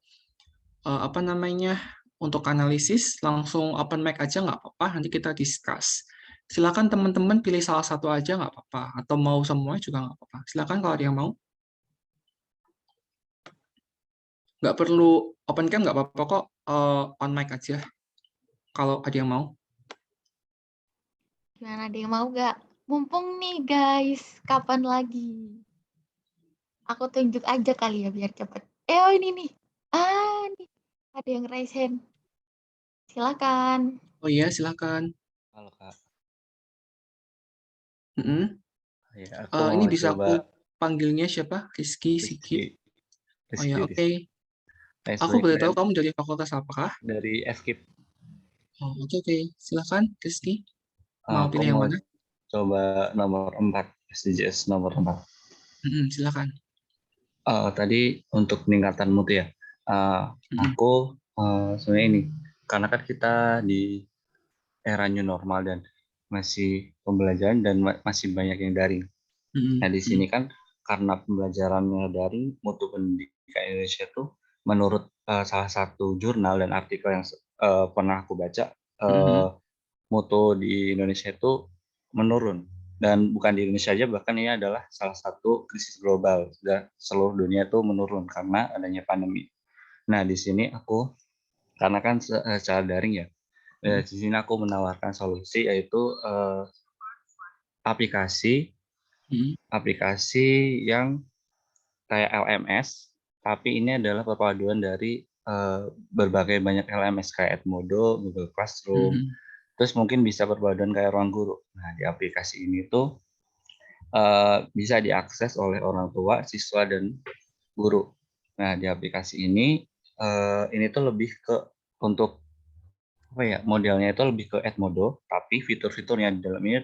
apa namanya, untuk analisis, langsung open mic aja nggak apa-apa, nanti kita discuss. Silakan teman-teman pilih salah satu aja nggak apa-apa, atau mau semuanya juga nggak apa-apa. Silakan kalau ada yang mau. Nggak perlu open cam nggak apa-apa kok, on mic aja kalau ada yang mau. Gimana, ada yang mau nggak? Mumpung nih guys, kapan lagi? Aku tunjuk aja kali ya biar cepet. Oh ini nih. Nih. Ada yang raise hand. Silakan. Oh iya, silakan. Halo Kak, Mm-mm. ya aku mau Ini bisa coba aku panggilnya siapa? Rizky, Sigi. Rizky, Oh ya, oke. Rizky. Nice to Aku meet boleh you, tahu man. kamu dari fakultas apakah? Dari FKIP. Oh, oke, oke. Silakan, Rizky. Mau Aku pilih yang mau mana? coba nomor 4, SDGs nomor 4. Mm-mm, silakan. Tadi untuk peningkatan mutu ya. Mm-mm, Aku sebenarnya ini, karena kan kita di era new normal dan masih pembelajaran dan masih banyak yang daring. Nah mm-mm, di sini mm-mm, kan karena pembelajarannya daring, mutu pendidikan Indonesia itu menurut salah satu jurnal dan artikel yang pernah aku baca, mm-mm. mutu di Indonesia itu menurun. Dan bukan di Indonesia aja, bahkan ini adalah salah satu krisis global. Dan seluruh dunia itu menurun karena adanya pandemi. Nah, di sini aku, karena kan secara daring ya, Mm-mm. di sini aku menawarkan solusi yaitu aplikasi Mm-mm. aplikasi yang kayak LMS, tapi ini adalah perpaduan dari berbagai banyak LMS kayak Edmodo, Google Classroom, Mhm, terus mungkin bisa perpaduan kayak Ruang Guru. Nah, di aplikasi ini tuh bisa diakses oleh orang tua, siswa, dan guru. Nah, di aplikasi ini tuh lebih ke untuk apa ya, modelnya itu lebih ke Edmodo, tapi fitur-fiturnya di dalamnya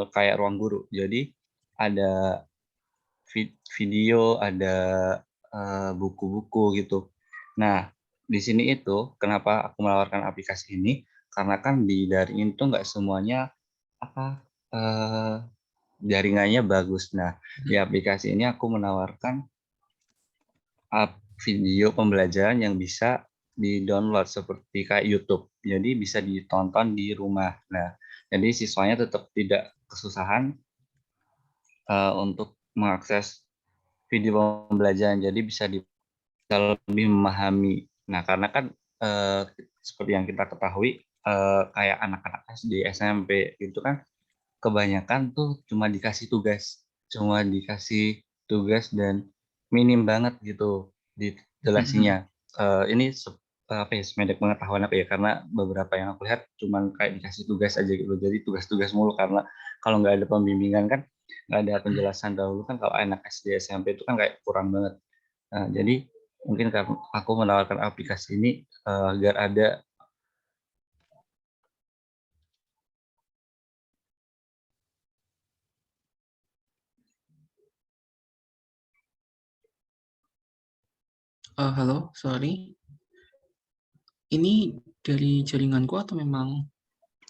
kayak Ruang Guru. Jadi ada video, ada buku-buku gitu. Nah, di sini itu kenapa aku menawarkan aplikasi ini, karena kan di daring itu nggak semuanya apa jaringannya bagus. Nah, di mhm, aplikasi ini aku menawarkan video pembelajaran yang bisa di-download seperti kayak YouTube. Jadi bisa ditonton di rumah. Nah, jadi siswanya tetap tidak kesusahan untuk mengakses video pembelajaran. Jadi bisa lebih memahami. Nah, karena kan seperti yang kita ketahui, kayak anak-anak SD, SMP gitu kan kebanyakan tuh cuma dikasih tugas dan minim banget gitu dijelasinnya. Ini apa ya, sependek pengetahuan aku ya, karena beberapa yang aku lihat cuman kayak dikasih tugas aja gitu, jadi tugas-tugas mulu, karena kalau nggak ada pembimbingan kan, nggak ada penjelasan dahulu kan, kalau anak SD SMP itu kan kayak kurang banget. Nah, jadi mungkin karena aku menawarkan aplikasi ini agar ada. Halo, sorry. Ini dari jaringanku atau memang?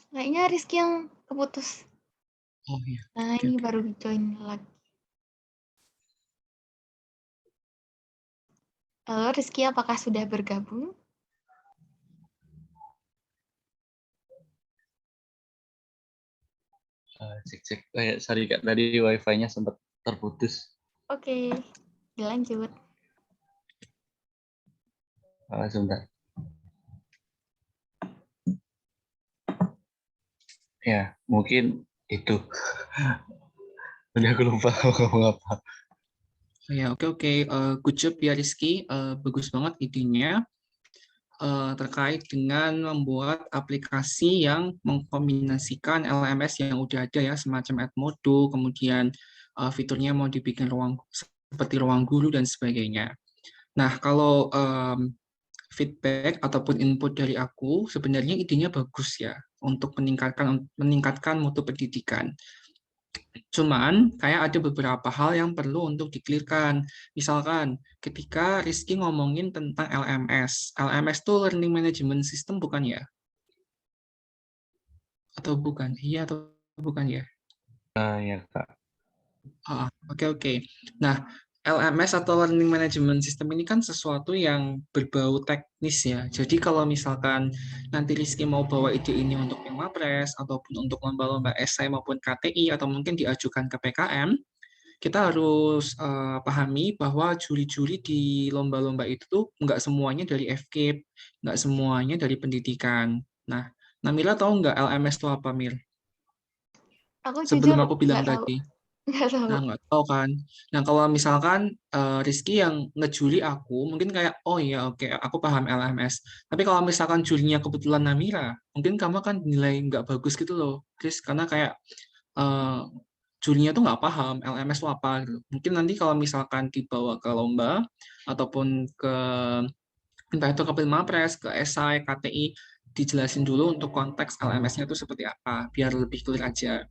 Kayaknya Rizky yang keputus. Oh iya. Nah, Oke, ini oke. baru join lagi. Halo Rizky, apakah sudah bergabung? Cek-cek, sorry Kak, tadi wifi-nya sempat terputus. Oke, dilanjut. Sebentar. Ya, mungkin itu. Udah aku lupa mau ngomong apa. Ya, oke, oke. Good job ya Rizky. Bagus banget idenya terkait dengan membuat aplikasi yang mengkombinasikan LMS yang udah ada ya, semacam Edmodo, kemudian fiturnya mau dibikin seperti ruang guru dan sebagainya. Nah, kalau feedback ataupun input dari aku, sebenarnya idenya bagus ya untuk meningkatkan mutu pendidikan. Cuman kayak ada beberapa hal yang perlu untuk dikelirkan. Misalkan ketika Rizky ngomongin tentang LMS. LMS itu Learning Management System bukan ya? Atau bukan? Iya atau bukan ya? Ya Kak. Oke, oke. Nah, LMS atau Learning Management System ini kan sesuatu yang berbau teknis ya. Jadi kalau misalkan nanti Rizky mau bawa ide ini untuk yang Mapres, ataupun untuk lomba-lomba esai maupun KTI, atau mungkin diajukan ke PKM, kita harus pahami bahwa juri-juri di lomba-lomba itu tuh nggak semuanya dari FKIP, nggak semuanya dari pendidikan. Nah, Namila tahu nggak LMS itu apa, Mir? Aku jujur Sebelum aku bilang nggak tahu. tadi. Nggak tahu. Nah, nggak tahu kan. Nah, kalau misalkan Rizky yang ngejuli aku, mungkin kayak, oh iya, oke, aku paham LMS. Tapi kalau misalkan jurinya kebetulan Namira, mungkin kamu kan nilai nggak bagus gitu loh, Chris, karena kayak eh, jurinya tuh nggak paham LMS itu apa gitu. Mungkin nanti kalau misalkan dibawa ke lomba ataupun ke entah itu ke Pilmapres, ke esai, KTI, dijelasin dulu untuk konteks LMS-nya itu seperti apa, biar lebih clear aja.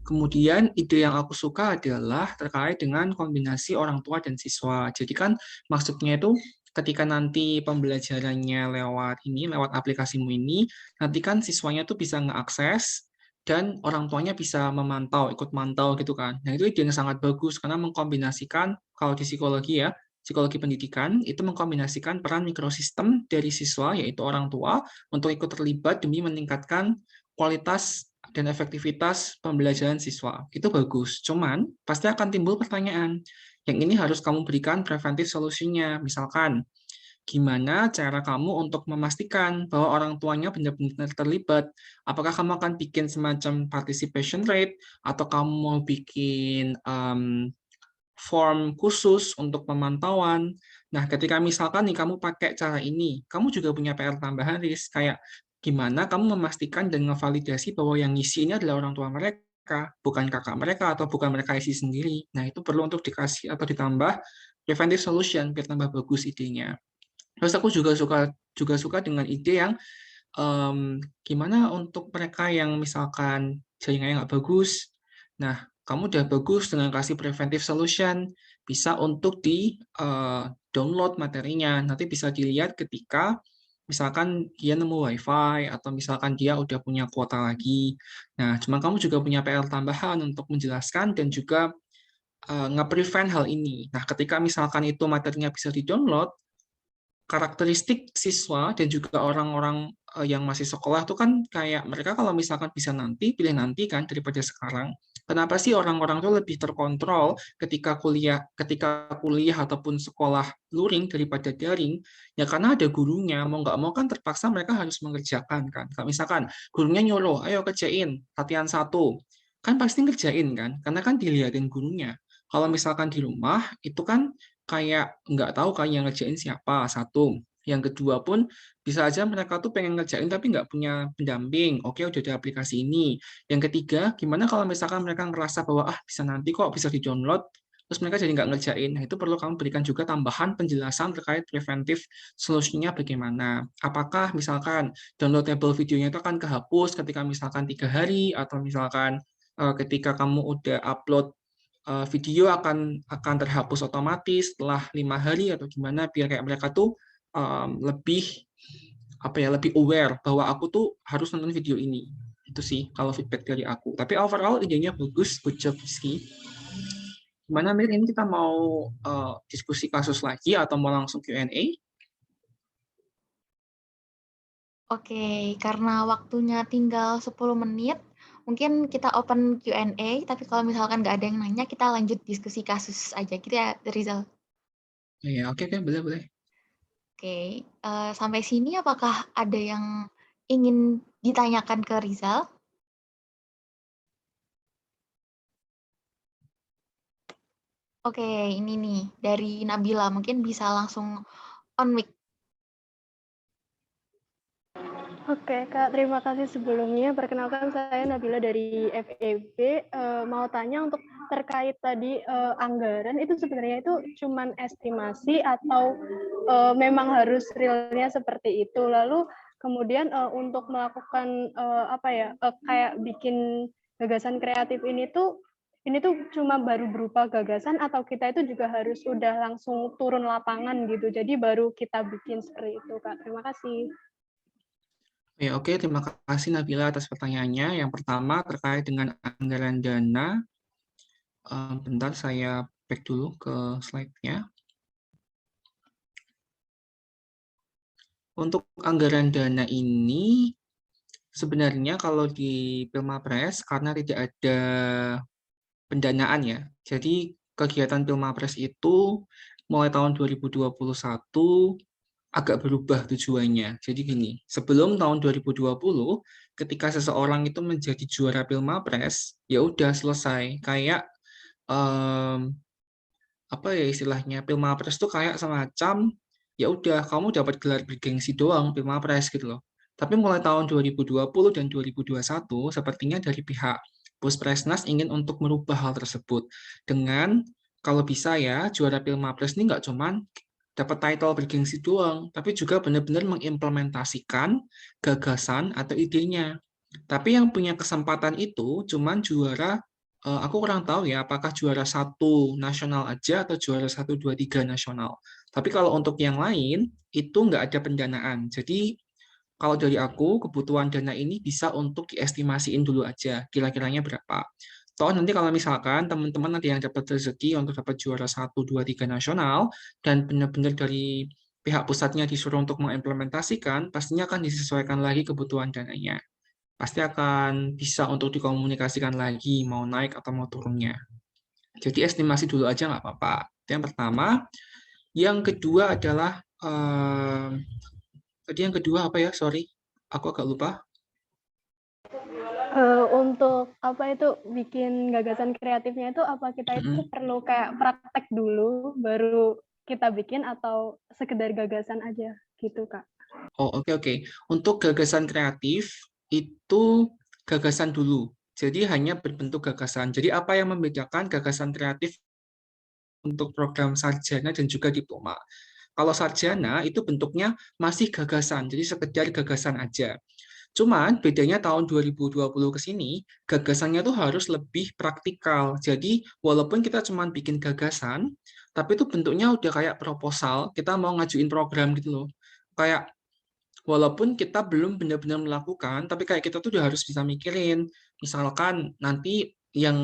Kemudian ide yang aku suka adalah terkait dengan kombinasi orang tua dan siswa. Jadi kan maksudnya itu ketika nanti pembelajarannya lewat aplikasimu ini, nanti kan siswanya tuh bisa ngeakses dan orang tuanya bisa memantau, ikut mantau gitu kan. Nah, itu ide yang sangat bagus karena mengkombinasikan, kalau di psikologi ya, psikologi pendidikan, itu mengkombinasikan peran mikrosistem dari siswa, yaitu orang tua, untuk ikut terlibat demi meningkatkan kualitas dan efektivitas pembelajaran siswa. Itu bagus. Cuman, pasti akan timbul pertanyaan. Yang ini harus kamu berikan preventive solusinya. Misalkan, gimana cara kamu untuk memastikan bahwa orang tuanya benar-benar terlibat? Apakah kamu akan bikin semacam participation rate, atau kamu mau bikin form khusus untuk pemantauan? Nah, ketika misalkan nih kamu pakai cara ini, kamu juga punya PR tambahan, Riz. Kayak gimana kamu memastikan dan ngevalidasi bahwa yang ngisi ini adalah orang tua mereka, bukan kakak mereka atau bukan mereka isi sendiri. Nah, itu perlu untuk dikasih atau ditambah preventive solution biar tambah bagus idenya. Terus aku juga suka dengan ide yang gimana untuk mereka yang misalkan jaringannya nggak bagus. Nah, kamu udah bagus dengan kasih preventive solution, bisa untuk di download materinya. Nanti bisa dilihat ketika misalkan dia nemu WiFi atau misalkan dia udah punya kuota lagi. Nah, cuma kamu juga punya PR tambahan untuk menjelaskan dan juga nge-prevent hal ini. Nah, ketika misalkan itu materinya bisa di-download, karakteristik siswa dan juga orang-orang yang masih sekolah tuh kan kayak mereka kalau misalkan bisa nanti, pilih nanti kan daripada sekarang. Kenapa sih orang-orang tuh lebih terkontrol ketika kuliah ataupun sekolah luring daripada daring? Ya karena ada gurunya, mau nggak mau kan terpaksa mereka harus mengerjakan kan. Kayak misalkan gurunya nyuruh, ayo kerjain latihan 1, kan pasti ngerjain kan, karena kan dilihatin gurunya. Kalau misalkan di rumah itu kan kayak nggak tahu kan yang ngerjain siapa, 1. Yang kedua pun bisa aja mereka tuh pengen ngerjain tapi nggak punya pendamping. Oke, udah ada aplikasi ini. Yang ketiga, gimana kalau misalkan mereka ngerasa bahwa bisa nanti kok bisa di-download, terus mereka jadi nggak ngerjain. Nah, itu perlu kamu berikan juga tambahan penjelasan terkait preventif solusinya bagaimana. Apakah misalkan downloadable videonya itu akan kehapus ketika misalkan 3 hari, atau misalkan ketika kamu udah upload video akan terhapus otomatis setelah 5 hari atau gimana, biar kayak mereka tuh lebih lebih aware bahwa aku tuh harus nonton video ini. Itu sih kalau feedback dari aku. Tapi overall idenya bagus, good job Rizky. Gimana Mir, ini kita mau diskusi kasus lagi atau mau langsung Q&A? Oke, karena waktunya tinggal 10 menit, mungkin kita open Q&A, tapi kalau misalkan nggak ada yang nanya, kita lanjut diskusi kasus aja gitu ya, Rizal. Ya, oke, boleh. Oke, sampai sini apakah ada yang ingin ditanyakan ke Rizal? Oke, ini nih dari Nabila, mungkin bisa langsung on mic. Oke, Kak, terima kasih sebelumnya. Perkenalkan saya Nabila dari FEB. Mau tanya untuk terkait tadi anggaran, itu sebenarnya itu cuman estimasi atau memang harus realnya seperti itu? Lalu kemudian untuk melakukan kayak bikin gagasan kreatif ini tuh cuma baru berupa gagasan atau kita itu juga harus udah langsung turun lapangan gitu. Jadi baru kita bikin seperti itu, Kak. Terima kasih. Ya, oke, terima kasih Nabila atas pertanyaannya. Yang pertama terkait dengan anggaran dana. Bentar, saya back dulu ke slide-nya. Untuk anggaran dana ini, sebenarnya kalau di Pilmapres, karena tidak ada pendanaan ya, jadi kegiatan Pilmapres itu mulai tahun 2021 agak berubah tujuannya. Jadi gini, sebelum tahun 2020, ketika seseorang itu menjadi juara Pilmapres, ya udah selesai. Kayak apa ya istilahnya, Pilmapres tuh kayak semacam ya udah kamu dapat gelar bergengsi doang Pilmapres gitu loh. Tapi mulai tahun 2020 dan 2021 sepertinya dari pihak Puspresnas ingin untuk merubah hal tersebut dengan kalau bisa ya juara Pilmapres ini nggak cuman dapat title bergengsi doang, tapi juga benar-benar mengimplementasikan gagasan atau idenya. Tapi yang punya kesempatan itu cuman juara, aku kurang tahu ya, apakah juara 1 nasional aja atau juara 1, 2, 3 nasional. Tapi kalau untuk yang lain, itu nggak ada pendanaan. Jadi kalau dari aku, kebutuhan dana ini bisa untuk diestimasiin dulu aja, kira-kiranya berapa. Toh nanti kalau misalkan teman-teman ada yang dapat rezeki untuk dapat juara 1, 2, 3 nasional, dan benar-benar dari pihak pusatnya disuruh untuk mengimplementasikan, pastinya akan disesuaikan lagi kebutuhan dananya. Pasti akan bisa untuk dikomunikasikan lagi, mau naik atau mau turunnya. Jadi estimasi dulu aja nggak apa-apa. Itu yang pertama. Yang kedua adalah, tadi yang kedua apa ya? Sorry, aku agak lupa. Untuk apa itu bikin gagasan kreatifnya itu apa kita itu perlu kayak praktek dulu baru kita bikin atau sekedar gagasan aja gitu, Kak? Oh, oke. Untuk gagasan kreatif itu gagasan dulu. Jadi hanya berbentuk gagasan. Jadi apa yang membedakan gagasan kreatif untuk program sarjana dan juga diploma? Kalau sarjana itu bentuknya masih gagasan, jadi sekedar gagasan aja. Cuman bedanya tahun 2020 ke sini, gagasannya tuh harus lebih praktikal. Jadi walaupun kita cuma bikin gagasan, tapi itu bentuknya udah kayak proposal, kita mau ngajuin program gitu loh. Kayak walaupun kita belum benar-benar melakukan, tapi kayak kita tuh udah harus bisa mikirin. Misalkan nanti yang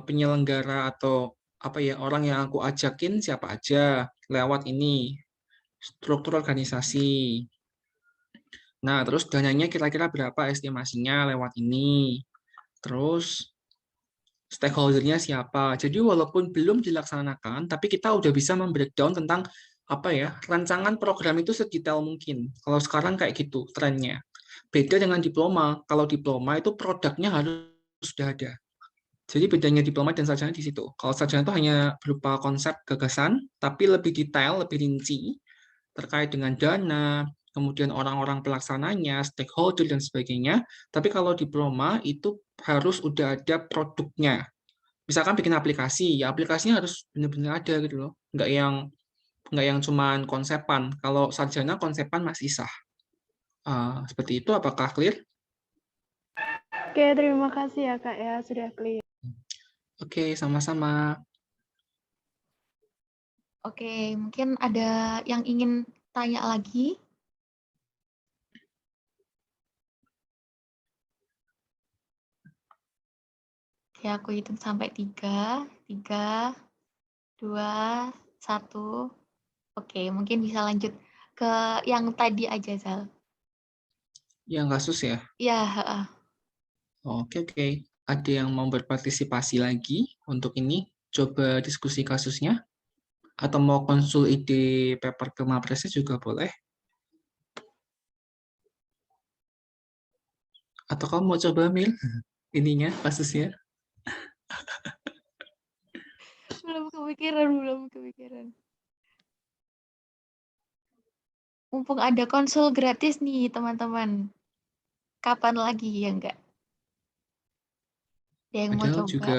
penyelenggara atau apa ya orang yang aku ajakin siapa aja lewat ini struktur organisasi. Nah, terus dananya kira-kira berapa estimasinya lewat ini. Terus stakeholder-nya siapa. Jadi walaupun belum dilaksanakan, tapi kita udah bisa membreakdown tentang apa ya, rancangan program itu sedetail mungkin. Kalau sekarang kayak gitu trennya. Beda dengan diploma. Kalau diploma itu produknya harus sudah ada. Jadi bedanya diploma dan sarjana di situ. Kalau sarjana itu hanya berupa konsep gagasan, tapi lebih detail, lebih rinci terkait dengan dana, kemudian orang-orang pelaksananya, stakeholder dan sebagainya. Tapi kalau diploma itu harus udah ada produknya. Misalkan bikin aplikasi, ya aplikasinya harus benar-benar ada gitu loh. Nggak yang cuman konsepan. Kalau sarjana konsepan masih sah. Seperti itu, apakah clear? Oke, terima kasih ya Kak ya, sudah clear. Oke, sama-sama. Oke, mungkin ada yang ingin tanya lagi? Oke, aku hitung sampai 3, 3, 2, 1. Oke, mungkin bisa lanjut ke yang tadi aja, Zal. Yang kasus ya? Ya, heeh. Oke, oke. Ada yang mau berpartisipasi lagi untuk ini? Coba diskusi kasusnya? Atau mau konsul ide paper ke Mapresnya juga boleh? Atau kamu mau coba, Mil? Ininya, kasusnya? Belum kepikiran. Mumpung ada konsul gratis nih, teman-teman. Kapan lagi ya enggak? Ada yang mau Padahal coba? juga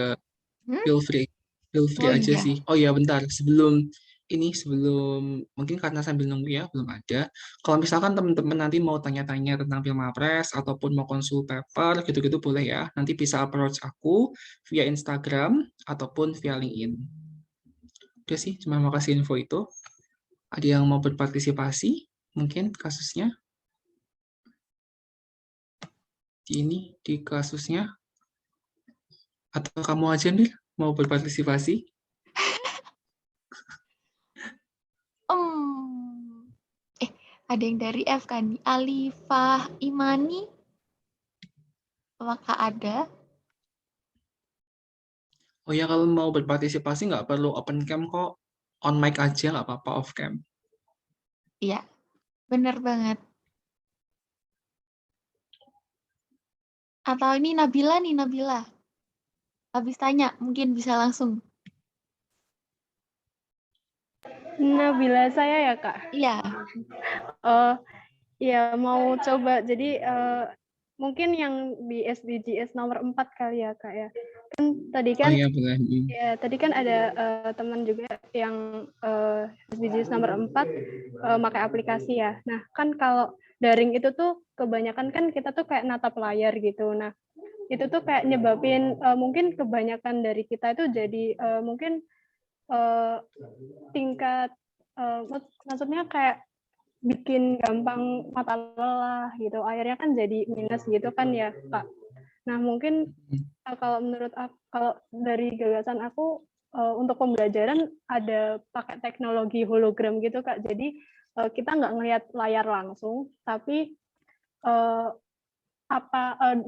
Hmm? feel free Oh aja iya. sih. Oh ya, bentar. Sebelum mungkin karena sambil nunggu ya, belum ada. Kalau misalkan teman-teman nanti mau tanya-tanya tentang Pilmapres ataupun mau konsul paper, gitu-gitu boleh ya. Nanti bisa approach aku via Instagram ataupun via LinkedIn. Udah sih, cuma mau kasih info itu. Ada yang mau berpartisipasi? Mungkin kasusnya? Di kasusnya? Atau kamu aja, Mir, mau berpartisipasi? Ada yang dari F kan? Alifah Imani. Apakah ada? Oh ya, kalau mau berpartisipasi nggak perlu open cam kok. On mic aja, nggak apa-apa off cam. Iya, benar banget. Atau ini Nabila nih, Nabila. Habis tanya, mungkin bisa langsung. Nabila saya ya Kak? Iya. Ya mau coba, jadi mungkin yang di SDGs nomor 4 kali ya Kak ya. Tadi Oh kan iya, boleh. ya, tadi kan ada teman juga yang SDGs nomor 4 pakai aplikasi ya. Nah, kan kalau daring itu tuh kebanyakan kan kita tuh kayak natap layar gitu. Nah, itu tuh kayak nyebabin mungkin kebanyakan dari kita itu jadi mungkin tingkat maksudnya kayak bikin gampang mata lelah gitu. Akhirnya kan jadi minus gitu kan ya, Kak. Nah, mungkin kalau menurut aku, kalau dari gagasan aku untuk pembelajaran ada pakai teknologi hologram gitu, Kak. Jadi kita nggak ngelihat layar langsung, tapi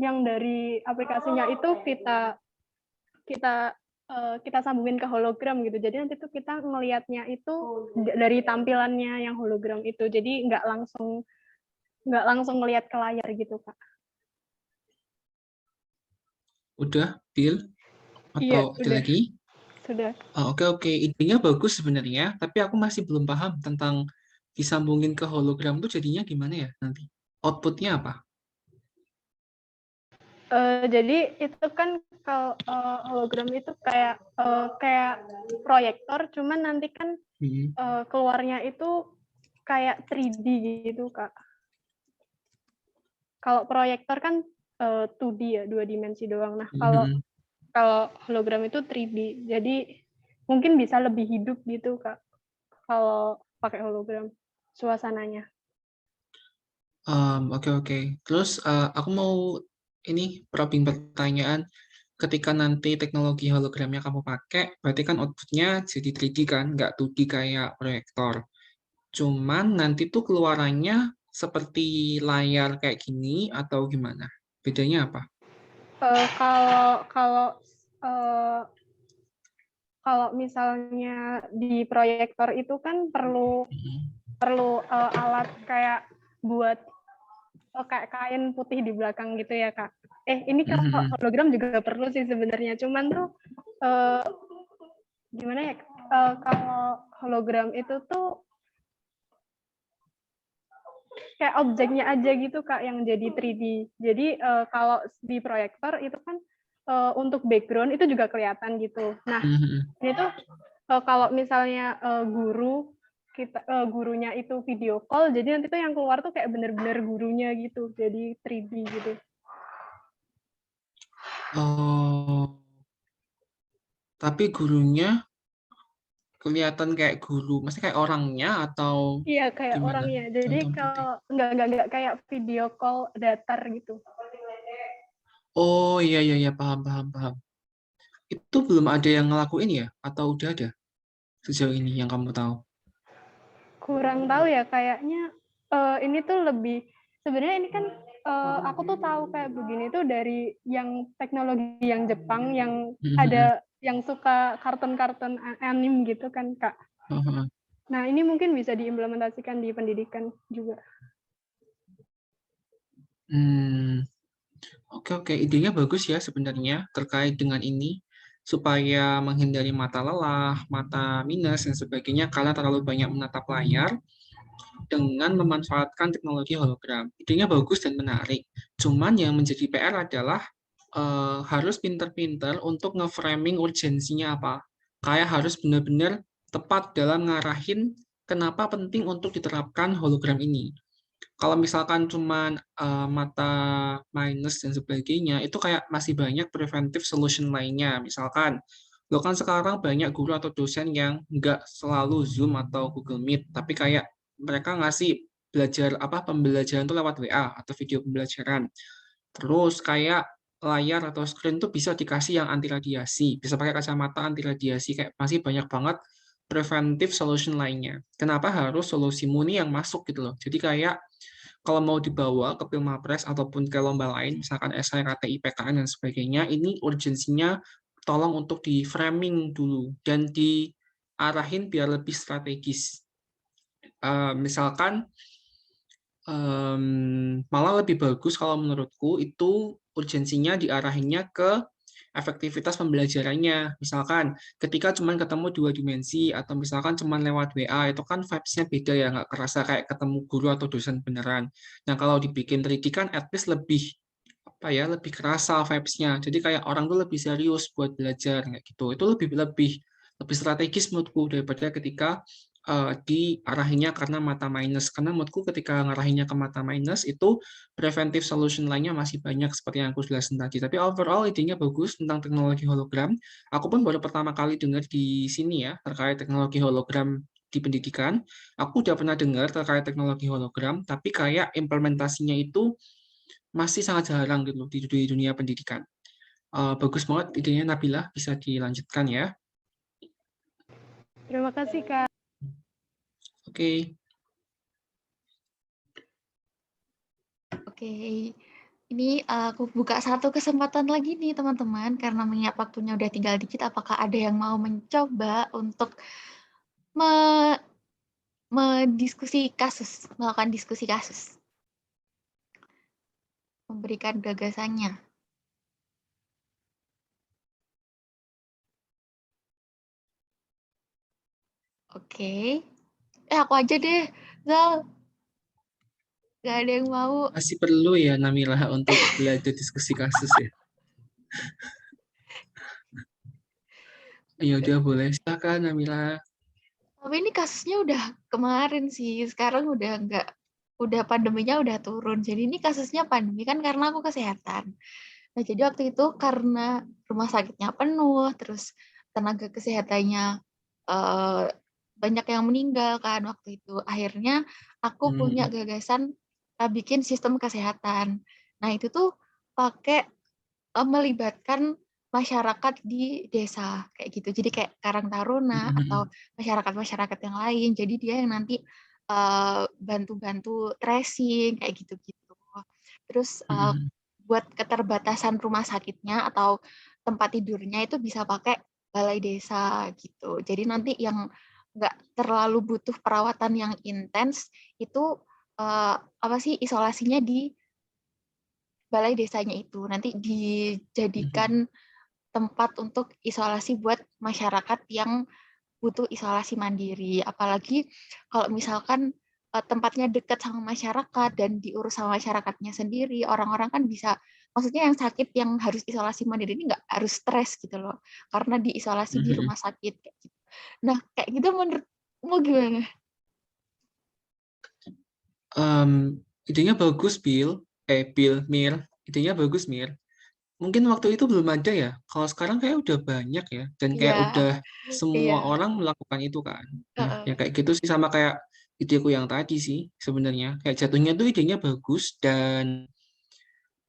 yang dari aplikasinya itu kita sambungin ke hologram gitu. Jadi nanti tuh kita ngelihatnya itu dari tampilannya yang hologram itu. Jadi nggak langsung ngelihat ke layar gitu, Kak. Udah, Bill? Iya, Atau ada udah. lagi? Sudah. Oke. Idenya bagus sebenarnya, tapi aku masih belum paham tentang disambungin ke hologram tuh jadinya gimana ya nanti? Outputnya apa? Jadi itu kan kalau hologram itu kayak proyektor, cuman nanti kan keluarnya itu kayak 3D gitu, Kak. Kalau proyektor kan 2D ya, 2 dimensi doang. Nah, kalau hologram itu 3D. Jadi mungkin bisa lebih hidup gitu, Kak. Kalau pakai hologram suasananya. Oke. Terus aku mau probing pertanyaan. Ketika nanti teknologi hologramnya kamu pakai, berarti kan outputnya jadi 3D kan, nggak 2D kayak proyektor. Cuman nanti tuh keluarannya seperti layar kayak gini atau gimana? Bedanya apa? Kalau eh, kalau misalnya di proyektor itu kan perlu alat kayak buat kayak kain putih di belakang gitu ya Kak. Ini kalau hologram juga perlu sih sebenarnya, cuman tuh gimana ya? Kalau hologram itu tuh kayak objeknya aja gitu Kak yang jadi 3D. Jadi kalau di proyektor itu kan untuk background itu juga kelihatan gitu. Nah, ini tuh kalau misalnya gurunya itu video call, jadi nanti tuh yang keluar tuh kayak bener-bener gurunya gitu, jadi 3D gitu. Oh, tapi gurunya kelihatan kayak guru, maksudnya kayak orangnya atau Iya kayak gimana? orangnya. Jadi Contoh berarti. kalau nggak kayak video call datar gitu. Oh iya iya iya paham paham paham. Itu belum ada yang ngelakuin ya? Atau udah ada sejauh ini yang kamu tahu? Kurang tahu ya, kayaknya ini tuh lebih sebenarnya ini kan aku tuh tahu kayak begini tuh dari yang teknologi yang Jepang yang ada yang suka kartun-kartun anime gitu kan Kak. Nah ini mungkin bisa diimplementasikan di pendidikan juga. Oke oke, idenya bagus ya sebenarnya terkait dengan ini supaya menghindari mata lelah, mata minus dan sebagainya karena terlalu banyak menatap layar dengan memanfaatkan teknologi hologram. Idenya bagus dan menarik. Cuman yang menjadi PR adalah harus pinter-pinter untuk nge-framing urgensinya apa. Kayak harus benar-benar tepat dalam ngarahin kenapa penting untuk diterapkan hologram ini. Kalau misalkan cuman mata minus dan sebagainya, itu kayak masih banyak preventive solution lainnya. Misalkan, lo kan sekarang banyak guru atau dosen yang nggak selalu Zoom atau Google Meet, tapi kayak mereka ngasih belajar apa pembelajaran itu lewat WA atau video pembelajaran. Terus kayak layar atau screen tuh bisa dikasih yang anti radiasi, bisa pakai kacamata anti radiasi, kayak masih banyak banget preventive solution lainnya. Kenapa harus solusi murni yang masuk gitu loh? Jadi kayak kalau mau dibawa ke Pilmapres ataupun ke lomba lain, misalkan esai, KTI, PKN, dan sebagainya, ini urgensinya tolong untuk di framing dulu dan diarahin biar lebih strategis. Misalkan malah lebih bagus kalau menurutku itu urgensinya diarahinnya ke efektivitas pembelajarannya. Misalkan ketika cuma ketemu dua dimensi atau misalkan cuma lewat WA itu kan vibes-nya beda ya, nggak kerasa kayak ketemu guru atau dosen beneran. Nah kalau dibikin 3D kan at least lebih apa ya lebih kerasa vibes-nya. Jadi kayak orang tuh lebih serius buat belajar kayak gitu. Itu lebih lebih lebih strategis menurutku daripada ketika diarahinnya karena mata minus. Karena menurutku ketika ngarahinnya ke mata minus itu preventive solution lainnya masih banyak seperti yang aku jelasin tadi. Tapi overall idenya bagus tentang teknologi hologram. Aku pun baru pertama kali dengar di sini ya terkait teknologi hologram di pendidikan. Aku udah pernah dengar terkait teknologi hologram, tapi kayak implementasinya itu masih sangat jarang gitu di dunia pendidikan. Bagus banget idenya Nabila, bisa dilanjutkan ya. Terima kasih Kak. Oke. Oke, ini aku buka satu kesempatan lagi nih teman-teman, karena mengingat waktunya udah tinggal dikit, apakah ada yang mau mencoba untuk melakukan diskusi kasus, memberikan gagasannya. Oke, aku aja deh, Zal. Gak ada yang mau. Masih perlu ya Namila untuk belajar diskusi kasus ya. Ya udah boleh, silakan Namila. Tapi ini kasusnya udah kemarin sih, sekarang udah pandeminya udah turun. Jadi ini kasusnya pandemi kan karena aku kesehatan. Nah, jadi waktu itu karena rumah sakitnya penuh, terus tenaga kesehatannya banyak yang meninggal kan waktu itu. Akhirnya aku punya gagasan bikin sistem kesehatan. Nah, itu tuh pakai melibatkan masyarakat di desa kayak gitu. Jadi kayak Karang Taruna atau masyarakat-masyarakat yang lain. Jadi dia yang nanti bantu-bantu tracing kayak gitu-gitu. Terus buat keterbatasan rumah sakitnya atau tempat tidurnya itu bisa pakai balai desa gitu. Jadi nanti yang nggak terlalu butuh perawatan yang intens itu apa sih isolasinya di balai desanya itu. Nanti dijadikan tempat untuk isolasi buat masyarakat yang butuh isolasi mandiri. Apalagi kalau misalkan tempatnya dekat sama masyarakat dan diurus sama masyarakatnya sendiri, orang-orang kan bisa, maksudnya yang sakit yang harus isolasi mandiri ini nggak harus stres gitu loh, karena diisolasi di rumah sakit. Kayak gitu. Nah, kayak gitu menurutmu gimana? Idenya bagus, Mir. Idenya bagus, Mir. Mungkin waktu itu belum ada ya. Kalau sekarang kayak udah banyak ya. Dan kayak Iya, udah semua iya. orang melakukan itu kan. Nah, Heeh. yang kayak gitu sih sama kayak ideku yang tadi sih sebenarnya. Kayak jatuhnya tuh idenya bagus dan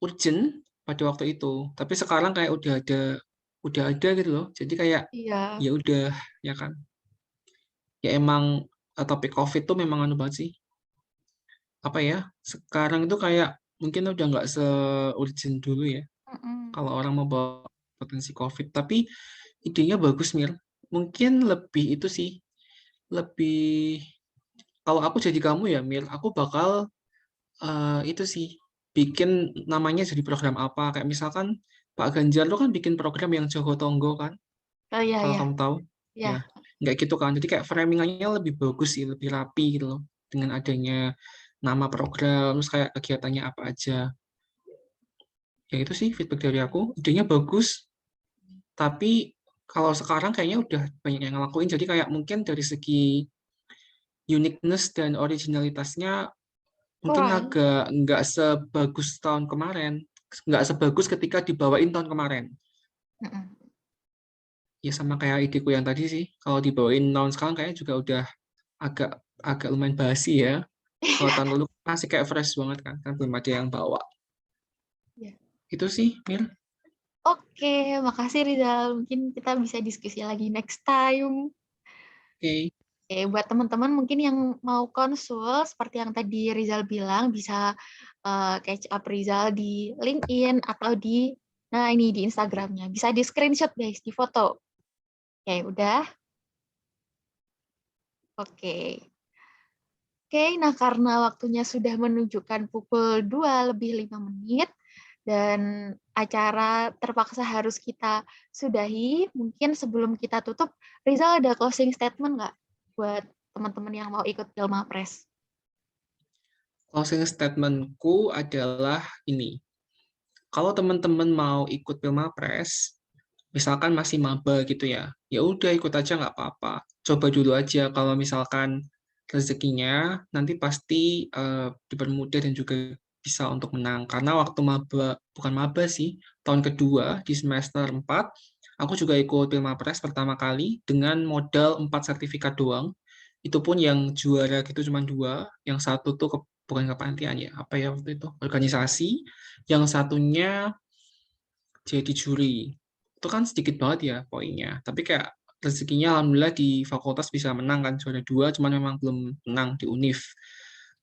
urgent pada waktu itu. Tapi sekarang kayak udah ada gitu loh. Jadi kayak Iya. ya udah ya kan. Ya emang topik COVID tuh memang anu banget sih. Apa ya? Sekarang itu kayak mungkin udah nggak se-urgent dulu ya. Mm-mm. Kalau orang mau bawa potensi COVID. Tapi idenya bagus, Mir. Mungkin lebih itu sih, lebih kalau aku jadi kamu ya, Mir, aku bakal itu sih bikin namanya jadi program apa. Kayak misalkan Pak Ganjar tuh kan bikin program yang Jogo Tonggo kan, Oh iya, kalau iya. kamu tahu. Iya. Ya, nggak gitu kan. Jadi kayak framingannya lebih bagus sih, lebih rapi gitu loh. Dengan adanya nama program, terus kayak kegiatannya apa aja. Ya itu sih feedback dari aku. Idenya bagus, tapi kalau sekarang kayaknya udah banyak yang ngelakuin, jadi kayak mungkin dari segi uniqueness dan originalitasnya mungkin Kurang. agak nggak sebagus tahun kemarin, nggak sebagus ketika dibawain tahun kemarin. Mm-mm. Ya sama kayak ideku yang tadi sih, kalau dibawain tahun sekarang kayaknya juga udah agak agak lumayan basi ya. Kalau tahun lalu masih kayak fresh banget kan belum ada yang bawa. Iya. Itu sih, Mir. Oke, makasih Rizal. Mungkin kita bisa diskusi lagi next time. Oke. Oke, buat teman-teman mungkin yang mau konsul, seperti yang tadi Rizal bilang, bisa catch up Rizal di LinkedIn atau nah ini di Instagramnya. Bisa di screenshot guys, di foto. Oke, udah. Oke. Oke, nah karena waktunya sudah menunjukkan pukul 2 lebih 5 menit, dan acara terpaksa harus kita sudahi, mungkin sebelum kita tutup, Rizal ada closing statement nggak buat teman-teman yang mau ikut Pilma Press? Closing statementku adalah ini. Kalau teman-teman mau ikut Pilmapres, misalkan masih maba gitu ya, ya udah ikut aja nggak apa-apa. Coba dulu aja kalau misalkan rezekinya nanti pasti dipermudah dan juga bisa untuk menang. Karena waktu maba, bukan maba sih, tahun kedua di semester 4, aku juga ikut Pilmapres pertama kali dengan modal 4 sertifikat doang. Itu pun yang juara gitu cuma 2, yang satu tuh bukan kepanitiaan ya, apa ya waktu itu, organisasi, yang satunya jadi juri. Itu kan sedikit banget ya poinnya. Tapi kayak rezekinya alhamdulillah di fakultas bisa menang kan juara 2, cuman memang belum menang di UNIF.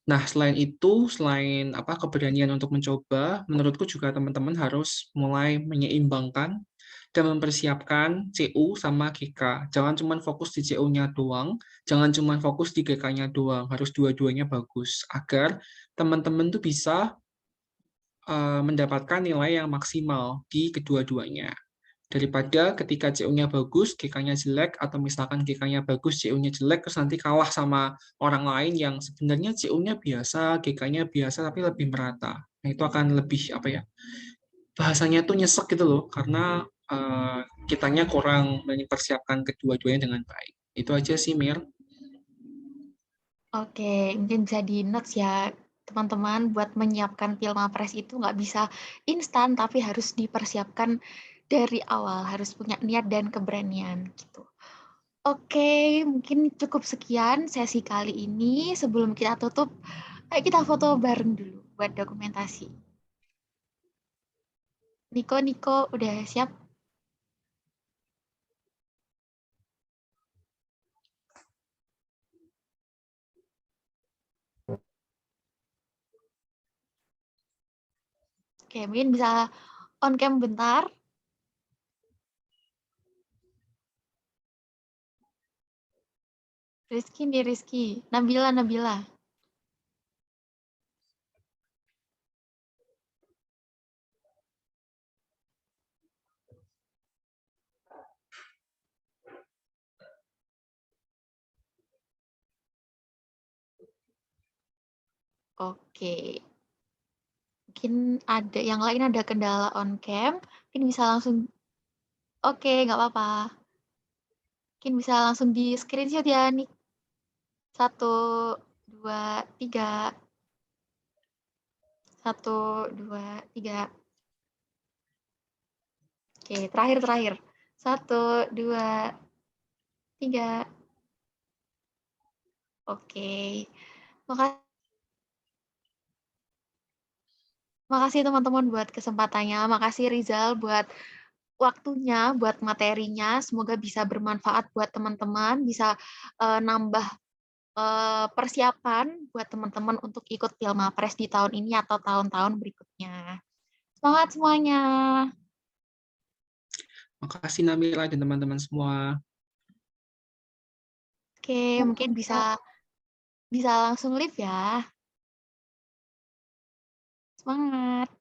Nah, selain itu, selain apa keberanian untuk mencoba, menurutku juga teman-teman harus mulai menyeimbangkan dan mempersiapkan CU sama GK. Jangan cuma fokus di CU-nya doang, jangan cuma fokus di GK-nya doang, harus dua-duanya bagus agar teman-teman tuh bisa mendapatkan nilai yang maksimal di kedua-duanya. Daripada ketika CU-nya bagus, GK-nya jelek, atau misalkan GK-nya bagus, CU-nya jelek, terus nanti kalah sama orang lain yang sebenarnya CU-nya biasa, GK-nya biasa, tapi lebih merata. Nah, itu akan lebih, apa ya, bahasanya tuh nyesek gitu loh, karena kitanya kurang mempersiapkan kedua-duanya dengan baik. Itu aja sih, Mir. Oke, mungkin bisa di notes ya teman-teman, buat menyiapkan Pilmapres itu nggak bisa instan, tapi harus dipersiapkan dari awal, harus punya niat dan keberanian gitu. Oke, mungkin cukup sekian sesi kali ini. Sebelum kita tutup, ayo kita foto bareng dulu buat dokumentasi. Niko, udah siap? Oke, mungkin bisa on cam bentar. Rizky nih, Rizky. Nabila, Nabila. Oke. Mungkin ada yang lain ada kendala on cam, mungkin bisa langsung. Oke, nggak apa-apa. Mungkin bisa langsung di screenshot ya nih. 1, 2, 3. 1, 2, 3. Oke, terakhir. 1, 2, 3. Oke. Makasih teman-teman buat kesempatannya. Makasih Rizal buat waktunya, buat materinya. Semoga bisa bermanfaat buat teman-teman, bisa nambah persiapan buat teman-teman untuk ikut Pilmapres di tahun ini atau tahun-tahun berikutnya. Semangat semuanya. Makasih Nabila dan teman-teman semua. Oke, mungkin bisa langsung live ya. Semangat.